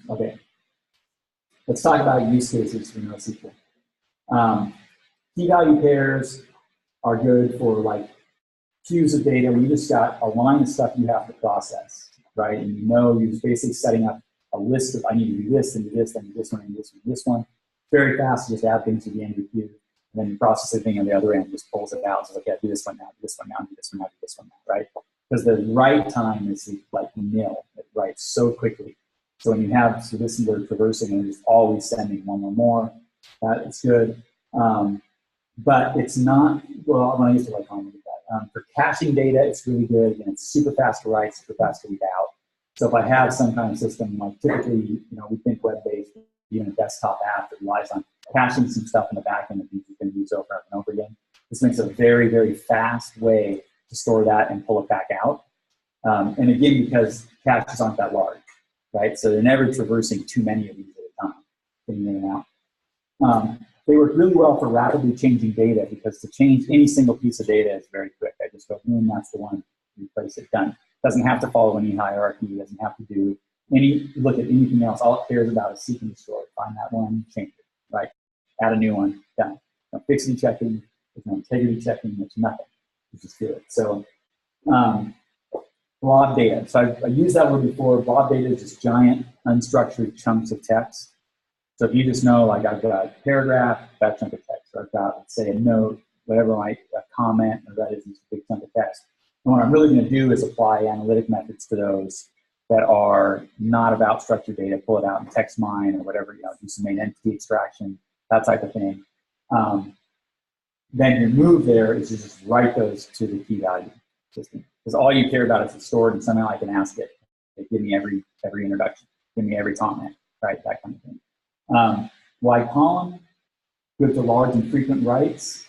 Okay, let's talk about use cases for NoSQL. Key value pairs are good for like queues of data. We just got a line of stuff you have to process, right? And you're just basically setting up a list of, I need to do this, and do this, and do this one, and do this one, and this one. Very fast, you just add things to the end of the queue, and then you process the thing on the other end, just pulls it out. So like, yeah, do this one now, do this one now, do this one now, do this one now, right? Because the write time is like nil. It writes so quickly. So when you have, this is where traversing and just always sending more, that is good. But it's not, well, when I used to like comment with that. For caching data, it's really good, and it's super fast to write, super fast to read out. So if I have some kind of system, like typically, we think web-based, even a desktop app that relies on caching some stuff in the back end that you can use over and over again. This makes a very, very fast way to store that and pull it back out. And again, because caches aren't that large, right? So they're never traversing too many of these at a time, getting in and out. They work really well for rapidly changing data, because to change any single piece of data is very quick. I just go, that's the one, replace it, done. Doesn't have to follow any hierarchy, doesn't have to do look at anything else. All it cares about is seek and destroy. Find that one, change it, right? Add a new one, done. No fixity checking, there's no integrity checking, there's nothing. You just do it. So blob data. So I used that word before. Blob data is just giant unstructured chunks of text. So if you just know, like, I've got a paragraph, that chunk of text, or I've got, let's say, a note, whatever, like a comment, or that is a big chunk of text. And what I'm really going to do is apply analytic methods to those that are not about structured data, pull it out in text mine or whatever, do some main entity extraction, that type of thing. Then your move there is to just write those to the key value system. Because all you care about is it's stored, and somehow I can ask it, give me every introduction, give me every comment, right, that kind of thing. Wide column, good to large and frequent writes.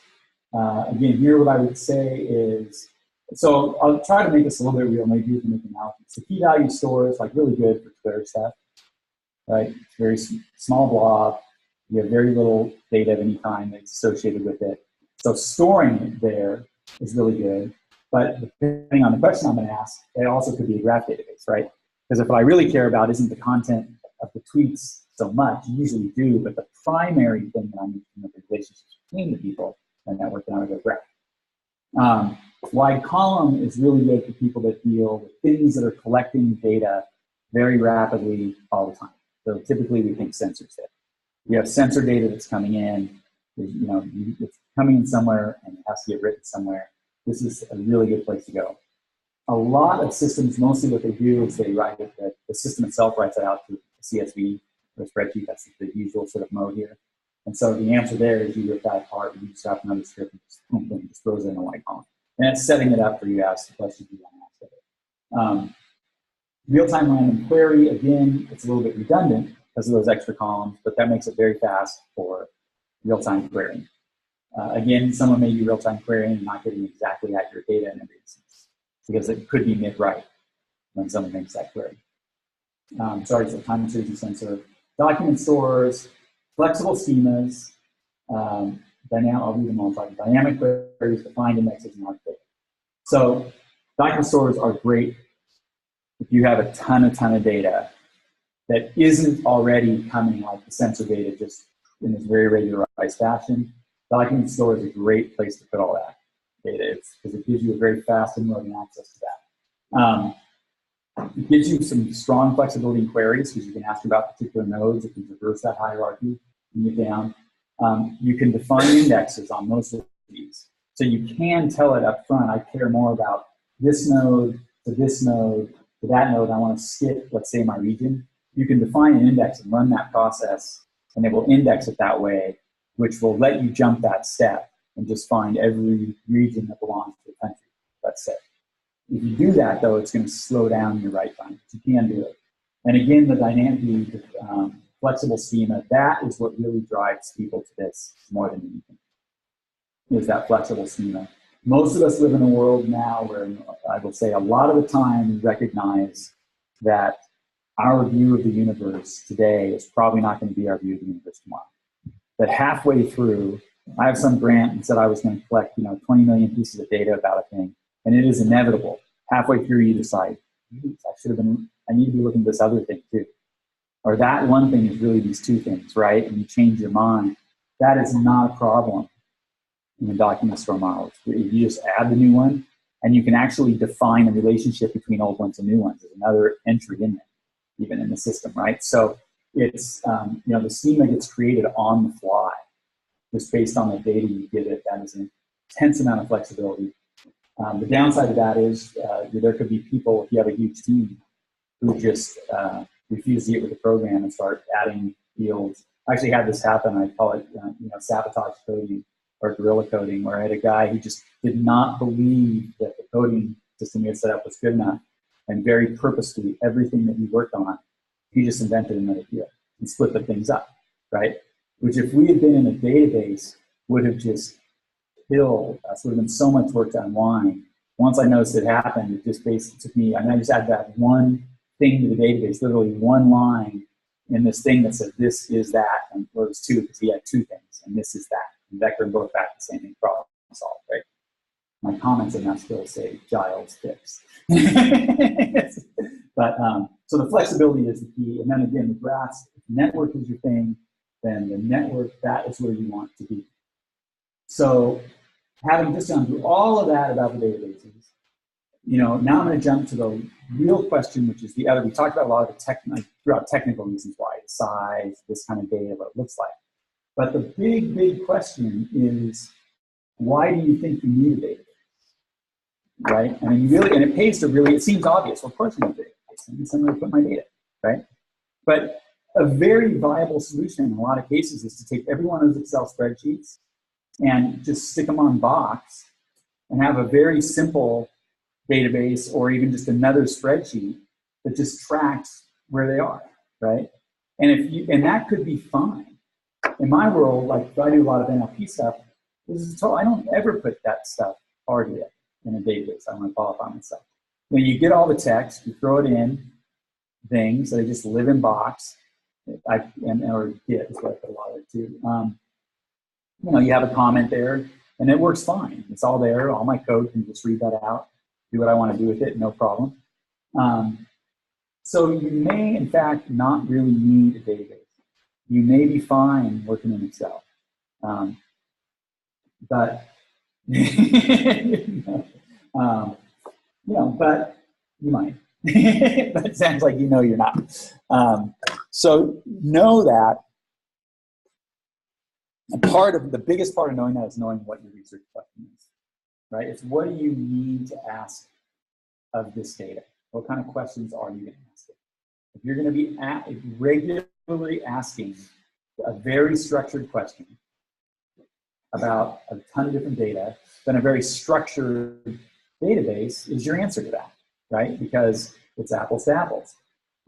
Again, here what I would say is, so I'll try to make this a little bit real, maybe you can make an analysis. The key value store is like really good for Twitter stuff, right? It's very small blob. You have very little data of any kind that's associated with it. So storing it there is really good. But depending on the question I'm going to ask, it also could be a graph database, right? Because if what I really care about isn't the content of the tweets so much, you usually do, but the primary thing that I'm looking at the relationships between the people and network, then I would go graph. Wide column is really good for people that deal with things that are collecting data very rapidly all the time. So typically we think sensors there. You have sensor data that's coming in, it's coming in somewhere and it has to get written somewhere, this is a really good place to go. A lot of systems, mostly what they do is they write it, the system itself writes it out to a CSV or a spreadsheet. That's the usual sort of mode here. And so the answer there is you rip that apart, and you just have another script and just, boom, boom, just throws it in a white column. And it's setting it up for you to ask the questions you want to ask of it. Real-time random query, again, it's a little bit redundant because of those extra columns, but that makes it very fast for real-time querying. Again, someone may be real-time querying and not getting exactly accurate data in every instance because it could be mid-write when someone makes that query. Sorry, so time series and sensor. Document stores, flexible schemas, I'll read them all. Dynamic queries, defined indexes, and architecture. So document stores are great if you have a ton of data that isn't already coming like the sensor data just in this very regularized fashion. Document store is a great place to put all that data because it gives you a very fast inroad and access to that. It gives you some strong flexibility in queries because you can ask about particular nodes. It can reverse that hierarchy and move down. You can define indexes on most of these. So you can tell it up front, I care more about this node to this node to that node. I want to skip, let's say, my region. You can define an index and run that process, and it will index it that way, which will let you jump that step and just find every region that belongs to the country. That's it. If you do that, though, it's going to slow down your write time. But you can do it. And again, the dynamic, flexible schema, that is what really drives people to this more than anything, is that flexible schema. Most of us live in a world now where I will say a lot of the time we recognize that our view of the universe today is probably not going to be our view of the universe tomorrow. That halfway through, I have some grant and said I was going to collect 20 million pieces of data about a thing, and it is inevitable. Halfway through, you decide, I need to be looking at this other thing too. Or that one thing is really these two things, right? And you change your mind. That is not a problem in the document store model. You just add the new one, and you can actually define a relationship between old ones and new ones. There's another entry in there, even in the system, right? So it's, the schema gets created on the fly, just based on the data you give it. That is an intense amount of flexibility. The downside of that is there could be people, if you have a huge team, who just refuse to get with the program and start adding fields. I actually had this happen. I call it sabotage coding or guerrilla coding, where I had a guy who just did not believe that the coding system he had set up was good enough, and very purposely, everything that he worked on, he just invented another field and split the things up, right? Which if we had been in a database, would have just killed us. Would have been so much work to unwind. Once I noticed it happened, it just basically took me, I just added that one thing to the database, literally one line in this thing that said this is that, and well, it was two because he had two things, and this is that. And vector and both back the same thing, problem solved, right? My comments in that still say Giles fix. But so the flexibility is the key, and then again, the graphs. If network is your thing, then the network, that is where you want to be. So having just gone through all of that about the databases, now I'm going to jump to the real question, which is the other. We talked about a lot of the technical reasons why, the size, this kind of data, what it looks like. But the big question is, why do you think you need a database? Right? I mean, and it pays to really, it seems obvious. Well, of course you need a database. I need somewhere to put my data, right? But a very viable solution in a lot of cases is to take every one of those Excel spreadsheets and just stick them on Box and have a very simple database, or even just another spreadsheet that just tracks where they are, right? And that could be fine. In my world, like I do a lot of NLP stuff, I don't ever put that stuff hardly in a database. I want to qualify myself. When you get all the text, you throw it in things, so they just live in Box, or Git is what I put a lot of it too. You have a comment there, and it works fine. It's all there. All my code can just read that out, do what I want to do with it, no problem. So you may, in fact, not really need a database. You may be fine working in Excel, but but you might. But it sounds like you're not. So know that And the biggest part of knowing that is knowing what your research question is, right? It's what do you need to ask of this data? What kind of questions are you going to ask it? If you're going to be regularly asking a very structured question about a ton of different data, then a very structured database is your answer to that, right? Because it's apples to apples.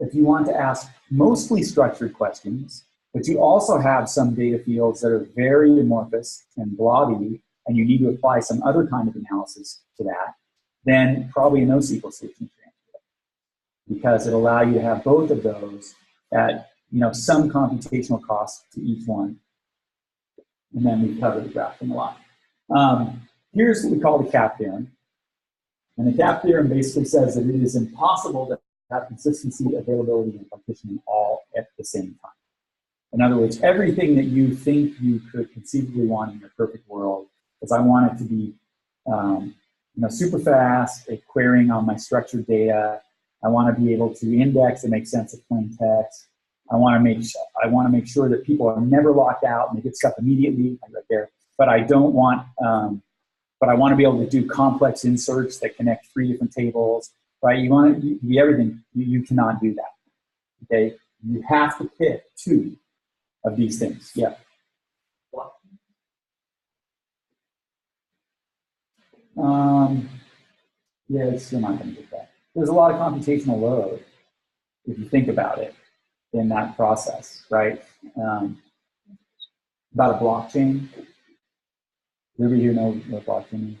If you want to ask mostly structured questions, but you also have some data fields that are very amorphous and blobby, and you need to apply some other kind of analysis to that, then probably a NoSQL solution is your answer, because it'll allow you to have both of those at some computational cost to each one. And then we cover the graphing a lot. Here's what we call the CAP theorem. And the CAP theorem basically says that it is impossible to have consistency, availability, and partitioning all at the same time. In other words, everything that you think you could conceivably want in your perfect world is I want it to be super fast at querying on my structured data. I want to be able to index and make sense of plain text. I want to make sure that people are never locked out and they get stuff immediately, like right there. But I don't want, but I want to be able to do complex inserts that connect 3 different tables, right? You want to be everything. You cannot do that, okay? You have to pick 2 of these things, yeah. Yeah, it's still not going to get that. There's a lot of computational load, if you think about it, in that process, right? About a blockchain. Everybody here know what blockchain is?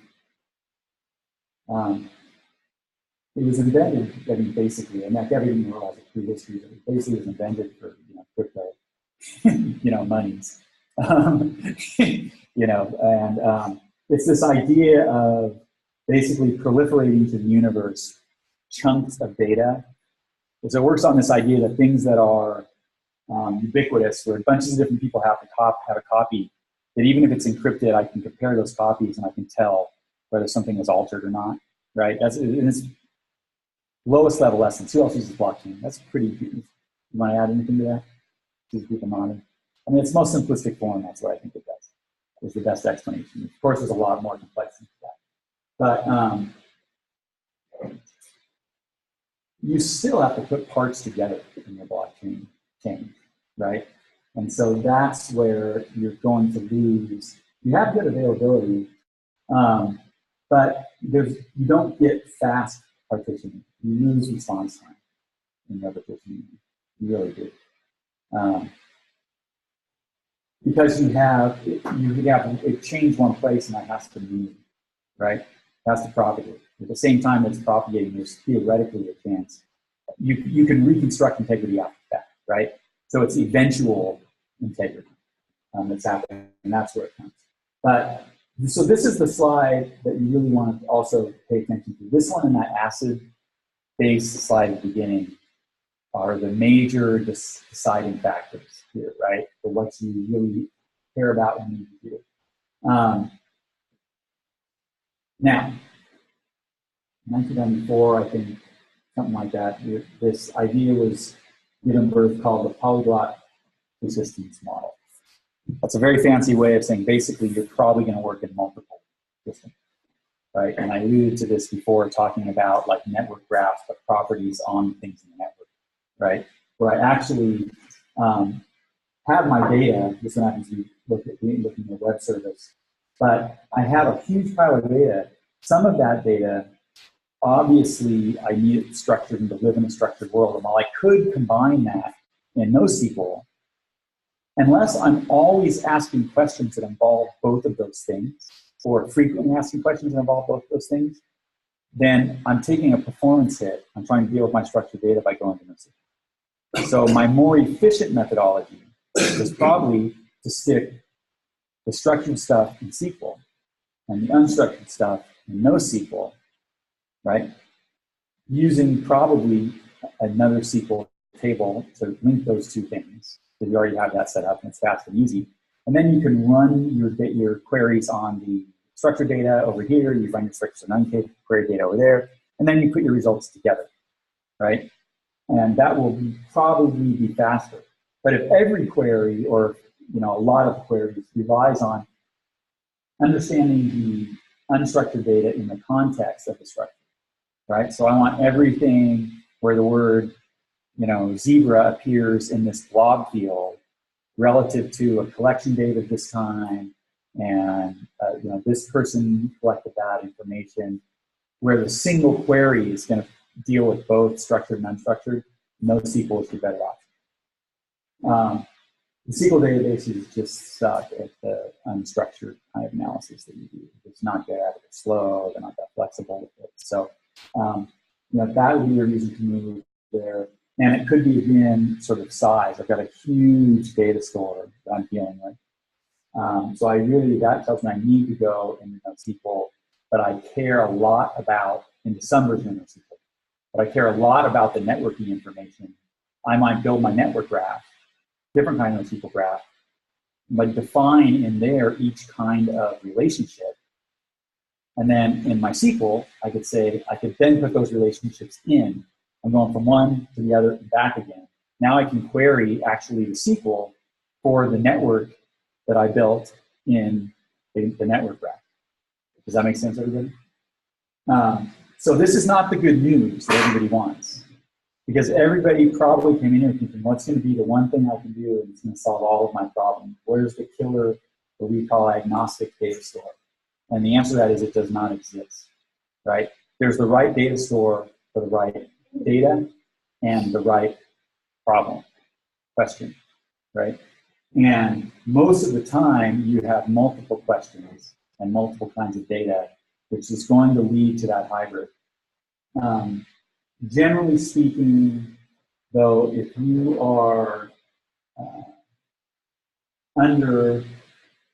It was invented, I mean, basically, and like everything in the world has a prehistory, but it basically was invented for crypto, monies, and it's this idea of basically proliferating to the universe chunks of data. So it works on this idea that things that are ubiquitous, where bunches of different people have a copy, that even if it's encrypted, I can compare those copies and I can tell whether something is altered or not, right? That's in its lowest level essence. Who else uses blockchain? That's pretty good. You want to add anything to that? Just keep in mind. I mean, its most simplistic form, that's what I think it does. Is the best explanation. Of course, there's a lot more complexity to that. But you still have to put parts together in your blockchain chain, right? And so that's where you're going to lose. You have good availability, but you don't get fast partitioning. You lose response time in your partitioning. You really do. Because you have it changed one place and that has to move, right? It has to propagate. At the same time it's propagating, there's theoretically a chance. You can reconstruct integrity after that, right? So it's eventual integrity that's happening, and that's where it comes. But so this is the slide that you really want to also pay attention to. This one and that acid-base slide at the beginning are the major deciding factors here, right? For what you really care about and need to do. Now, 1994, I think, something like that, this idea was given birth called the polyglot persistence model. That's a very fancy way of saying basically you're probably going to work in multiple systems, right? And I alluded to this before talking about like network graphs, but properties on things in the network, right? Where I actually have my data. This one happens to be looking at a web service, but I have a huge pile of data. Some of that data, obviously, I need it structured and to live in a structured world. And while I could combine that in NoSQL, unless I'm always asking questions that involve both of those things, or frequently asking questions that involve both of those things, then I'm taking a performance hit. I'm trying to deal with my structured data by going to NoSQL. So my more efficient methodology is probably to stick the structured stuff in SQL and the unstructured stuff in NoSQL, right? Using probably another SQL table to link those 2 things. So you already have that set up and it's fast and easy. And then you can run your queries on the structured data over here, you run your structured and unquery data over there, and then you put your results together, right? And that will probably be faster. But if every query or you know, a lot of queries relies on understanding the unstructured data in the context of the structure, right? So I want everything where the word, you know, zebra appears in this blob field relative to a collection date of this time, and you know, this person collected that information, where the single query is going to deal with both structured and unstructured. NoSQL is the better option. The SQL databases just suck at the unstructured kind of analysis that you do. It's not good at it. It's slow. They're not that flexible with it. So, you know, that would be a reason to move there. And it could be, again, sort of size. I've got a huge data store that I'm dealing with. So I really, that tells me I need to go into NoSQL, but I care a lot about, into some version of NoSQL, but I care a lot about the networking information. I might build my network graph, different kind of NoSQL graph, but define in there each kind of relationship. And then in my SQL, I could say, I could then put those relationships in. I'm going from one to the other and back again. Now I can query actually the SQL for the network that I built in the network graph. Does that make sense, everybody? So this is not the good news that everybody wants, because everybody probably came in here thinking, what's going to be the one thing I can do and it's going to solve all of my problems? Where's the killer, what we call agnostic data store? And the answer to that is it does not exist, right? There's the right data store for the right data and the right problem, question, right? And most of the time, you have multiple questions and multiple kinds of data, which is going to lead to that hybrid. Generally speaking, though, if you are under,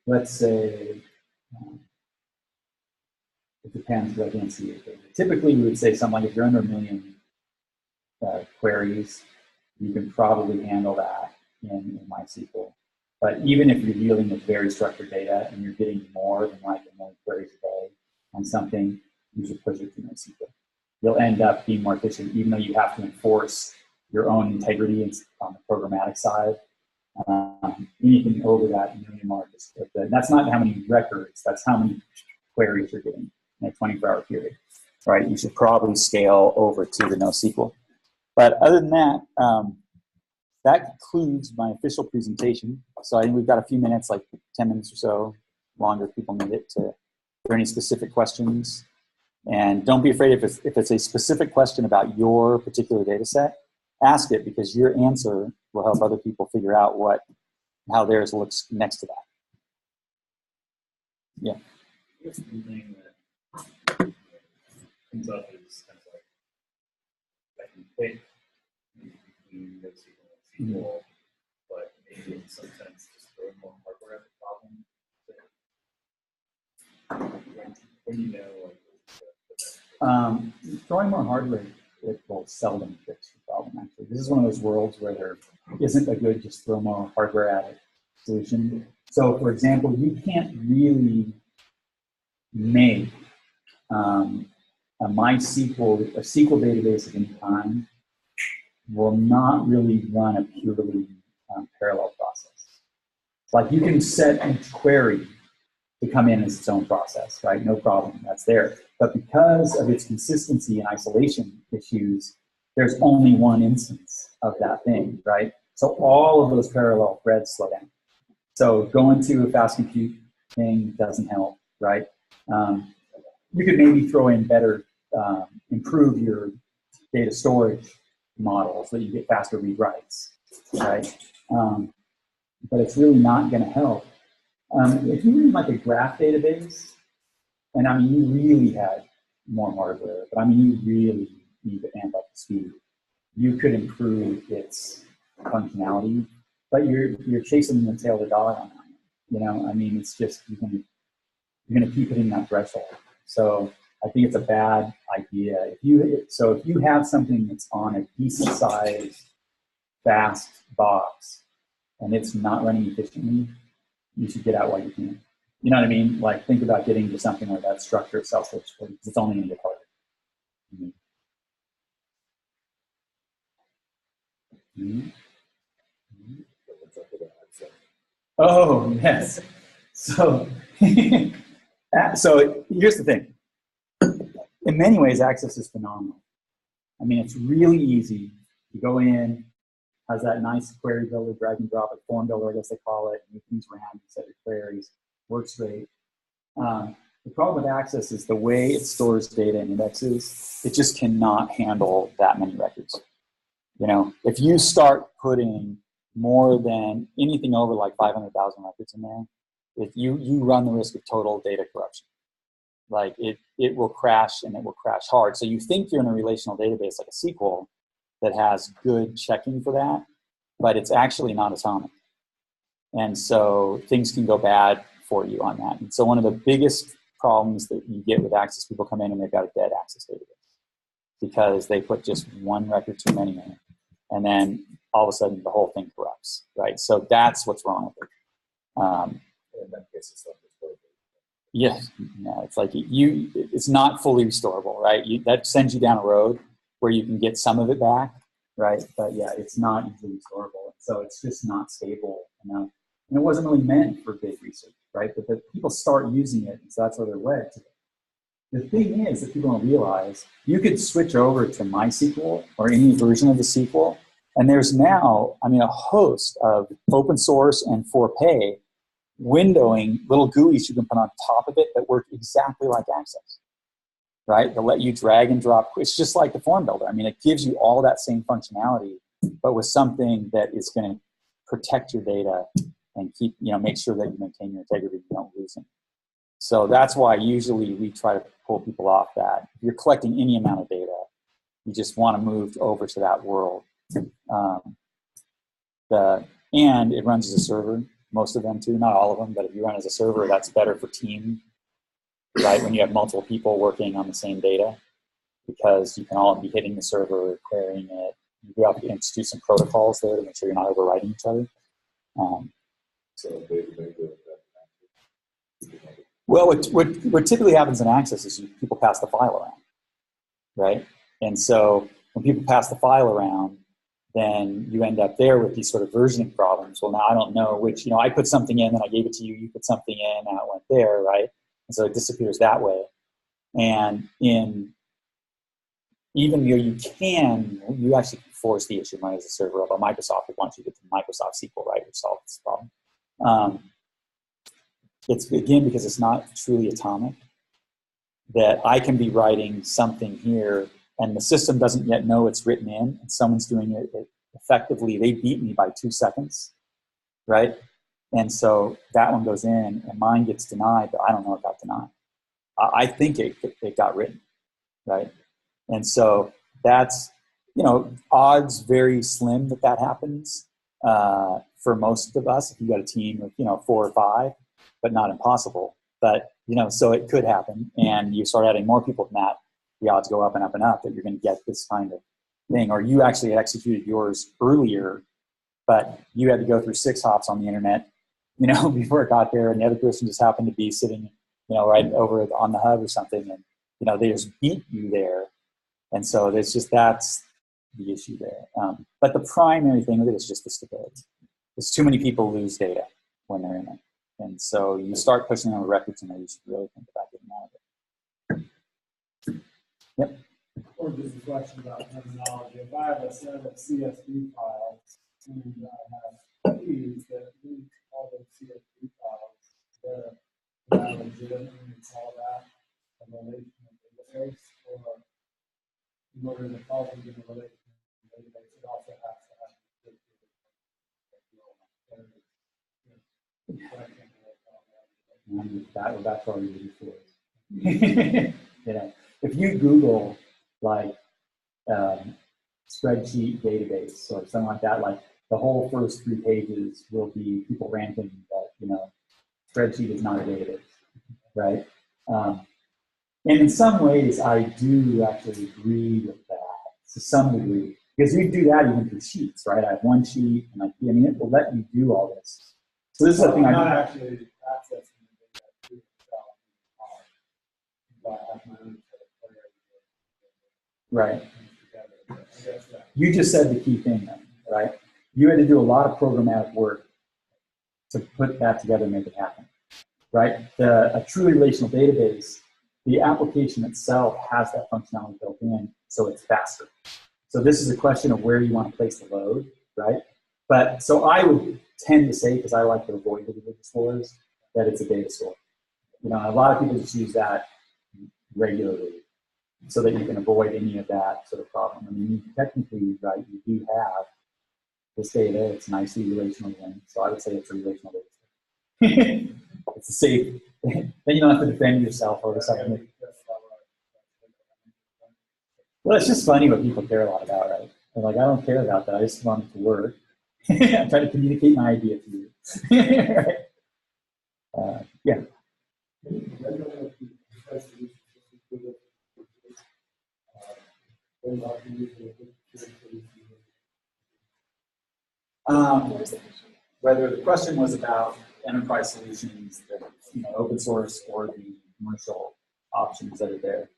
let's say, it depends, because I can't see it. Typically, we would say something like if you're under 1 million queries, you can probably handle that in MySQL. But even if you're dealing with very structured data and you're getting more than like 1 million queries a day on something, you should push it to NoSQL. You'll end up being more efficient, even though you have to enforce your own integrity on the programmatic side. Anything over that 1 million mark is good. That's not how many records, that's how many queries you're getting in a 24-hour period, right? You should probably scale over to the NoSQL. But other than that, that concludes my official presentation. So I think we've got a few minutes, like 10 minutes or so, longer if people need it, for any specific questions. And don't be afraid if it's a specific question about your particular data set, ask it, because your answer will help other people figure out how theirs looks next to that. Yeah. I guess the thing that comes up is kind of like, I can pick between NoSQL and SQL, but maybe in some sense just throw more hardware at the problem. When you know, like, Throwing more hardware, it will seldom fix the problem, actually. This is one of those worlds where there isn't a good just throw more hardware at it solution. So, for example, you can't really make a SQL database of any kind will not really run a purely parallel process. Like, you can set each query to come in as its own process, right? No problem, that's there. But because of its consistency and isolation issues, there's only one instance of that thing, right? So all of those parallel threads slow down. So going to a fast compute thing doesn't help, right? You could maybe throw in better, improve your data storage models so that you get faster read writes, right? But it's really not going to help. If you read like a graph database, and I mean, you really had more hardware, but I mean, you really need to amp up the speed. You could improve its functionality, but you're chasing the tail of the dog on that. You know, I mean, it's just you're gonna keep hitting that threshold. So I think it's a bad idea. If you have something that's on a decent sized, fast box, and it's not running efficiently, you should get out while you can. You know what I mean? Like, think about getting to something where that structure itself works for you, because it's only going to get harder. Mm-hmm. Mm-hmm. Oh, yes. So, so here's the thing. In many ways, Access is phenomenal. I mean, it's really easy. You go in, has that nice query builder, drag and drop it, form builder, I guess they call it, move things around, you set your queries, works great. The problem with Access is the way it stores data and indexes, it just cannot handle that many records. You know, if you start putting more than anything over like 500,000 records in there, if you run the risk of total data corruption. Like it will crash, and it will crash hard. So you think you're in a relational database like a SQL that has good checking for that, but it's actually not atomic. And so things can go bad for you on that. And so one of the biggest problems that you get with Access, people come in and they've got a dead Access database because they put just one record too many in it. And then all of a sudden the whole thing corrupts, right? So that's what's wrong with it. Yes, no, it's like it's not fully restorable, right? That sends you down a road where you can get some of it back, right? But yeah, it's not easily restorable. So it's just not stable enough. And it wasn't really meant for big research, right? But the people start using it, and so that's where they're led to it. The thing is that people don't realize, you could switch over to MySQL or any version of the SQL, and there's now, I mean, a host of open source and for pay windowing little GUIs you can put on top of it that work exactly like Access, right? They'll let you drag and drop. It's just like the form builder. I mean, it gives you all that same functionality, but with something that is going to protect your data and keep, make sure that you maintain your integrity and you don't lose it. So that's why usually we try to pull people off that. If you're collecting any amount of data, you just want to move over to that world. And it runs as a server. Most of them too, not all of them, but if you run as a server, that's better for team, right? When you have multiple people working on the same data, because you can all be hitting the server, querying it. You have to institute some protocols there to make sure you're not overwriting each other. Well, what typically happens in Access is people pass the file around, right? And so when people pass the file around, then you end up there with these sort of versioning problems. Well, now I don't know which, I put something in, then I gave it to you, you put something in, now it went there, right? And so it disappears that way. And even though you actually can force the issue running as a server, although Microsoft would want you to get to Microsoft SQL, right, which solves this problem. It's, again, because it's not truly atomic, that I can be writing something here and the system doesn't yet know it's written in, and someone's doing it effectively. They beat me by 2 seconds, right? And so that one goes in, and mine gets denied, but I don't know it got denied. I think it got written, right? And so that's, odds very slim that happens for most of us. If you got a team of 4 or 5, but not impossible. But so it could happen, and you start adding more people than that, the odds go up and up and up that you're going to get this kind of thing. Or you actually had executed yours earlier, but you had to go through 6 hops on the internet, before it got there, and the other person just happened to be sitting, right over on the hub or something, and they just beat you there. And so that's the issue there. But the primary thing with it is just the stability. There's too many people lose data when they're in it. And so you start pushing on the records, and you should really think about getting out of it. Yep. Or just a question about terminology. If I have a set of CSV files and I have keys that link all those CSV files, would I legitimately call that a relational database? Or in order to call them in a relational database, it also has to have that's all you do for it. If you Google spreadsheet database or something like that, the whole first 3 pages will be people ranting that spreadsheet is not a database, right? And in some ways, I do actually agree with that to some degree, because you do that even through sheets, right? I have one sheet, and it will let you do all this. So this is the thing I'm not actually accessing the data to itself, but I have my own set of queries. Right. You just said the key thing, then, right? You had to do a lot of programmatic work to put that together and make it happen, right? A truly relational database, the application itself has that functionality built in, so it's faster. So this is a question of where you want to place the load, right? But so I would tend to say, because I like to avoid the data stores, that it's a data store. You know, a lot of people just use that regularly so that you can avoid any of that sort of problem. I mean, technically, right, you do have this data, it's nicely relationally linked, so I would say it's a relational data. It's a safe, then you don't have to defend yourself over something. Well, it's just funny what people care a lot about, right? They're like, I don't care about that, I just want it to work. I'm trying to communicate my idea to you. Right? Yeah. Whether the question was about enterprise solutions, that, you know, open source or the commercial options that are there.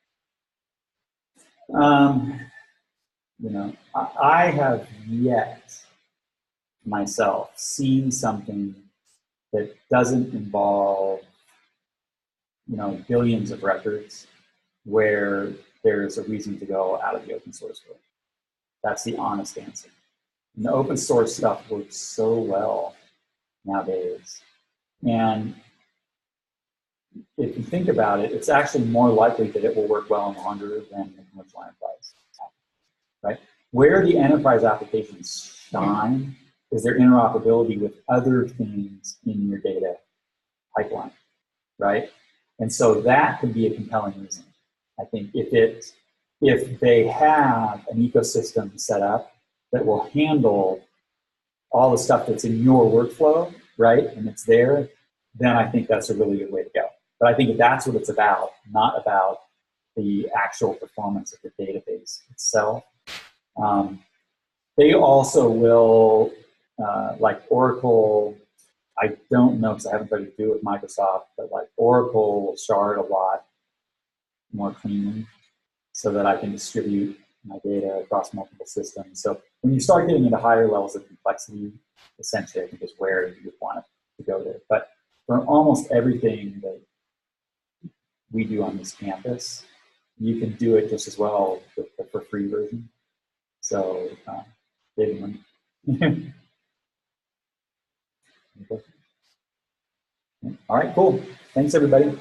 You know, I have yet myself seen something that doesn't involve, you know, billions of records where there's a reason to go out of the open source world. That's the honest answer. And the open source stuff works so well nowadays. And if you think about it, it's actually more likely that it will work well longer than the commercial enterprise, right? Where the enterprise applications shine is their interoperability with other things in your data pipeline, right? And so that could be a compelling reason. I think if they have an ecosystem set up that will handle all the stuff that's in your workflow, right, and it's there, then I think that's a really good way to go. But I think that's what it's about, not about the actual performance of the database itself. They also will, like Oracle, I don't know because I haven't tried to do it with Microsoft, but like Oracle will shard a lot more cleanly so that I can distribute my data across multiple systems. So when you start getting into higher levels of complexity, essentially I think is where you would want it to go there. But for almost everything that we do on this campus, you can do it just as well with the for free version. So, saving money. Okay. All right, cool. Thanks, everybody.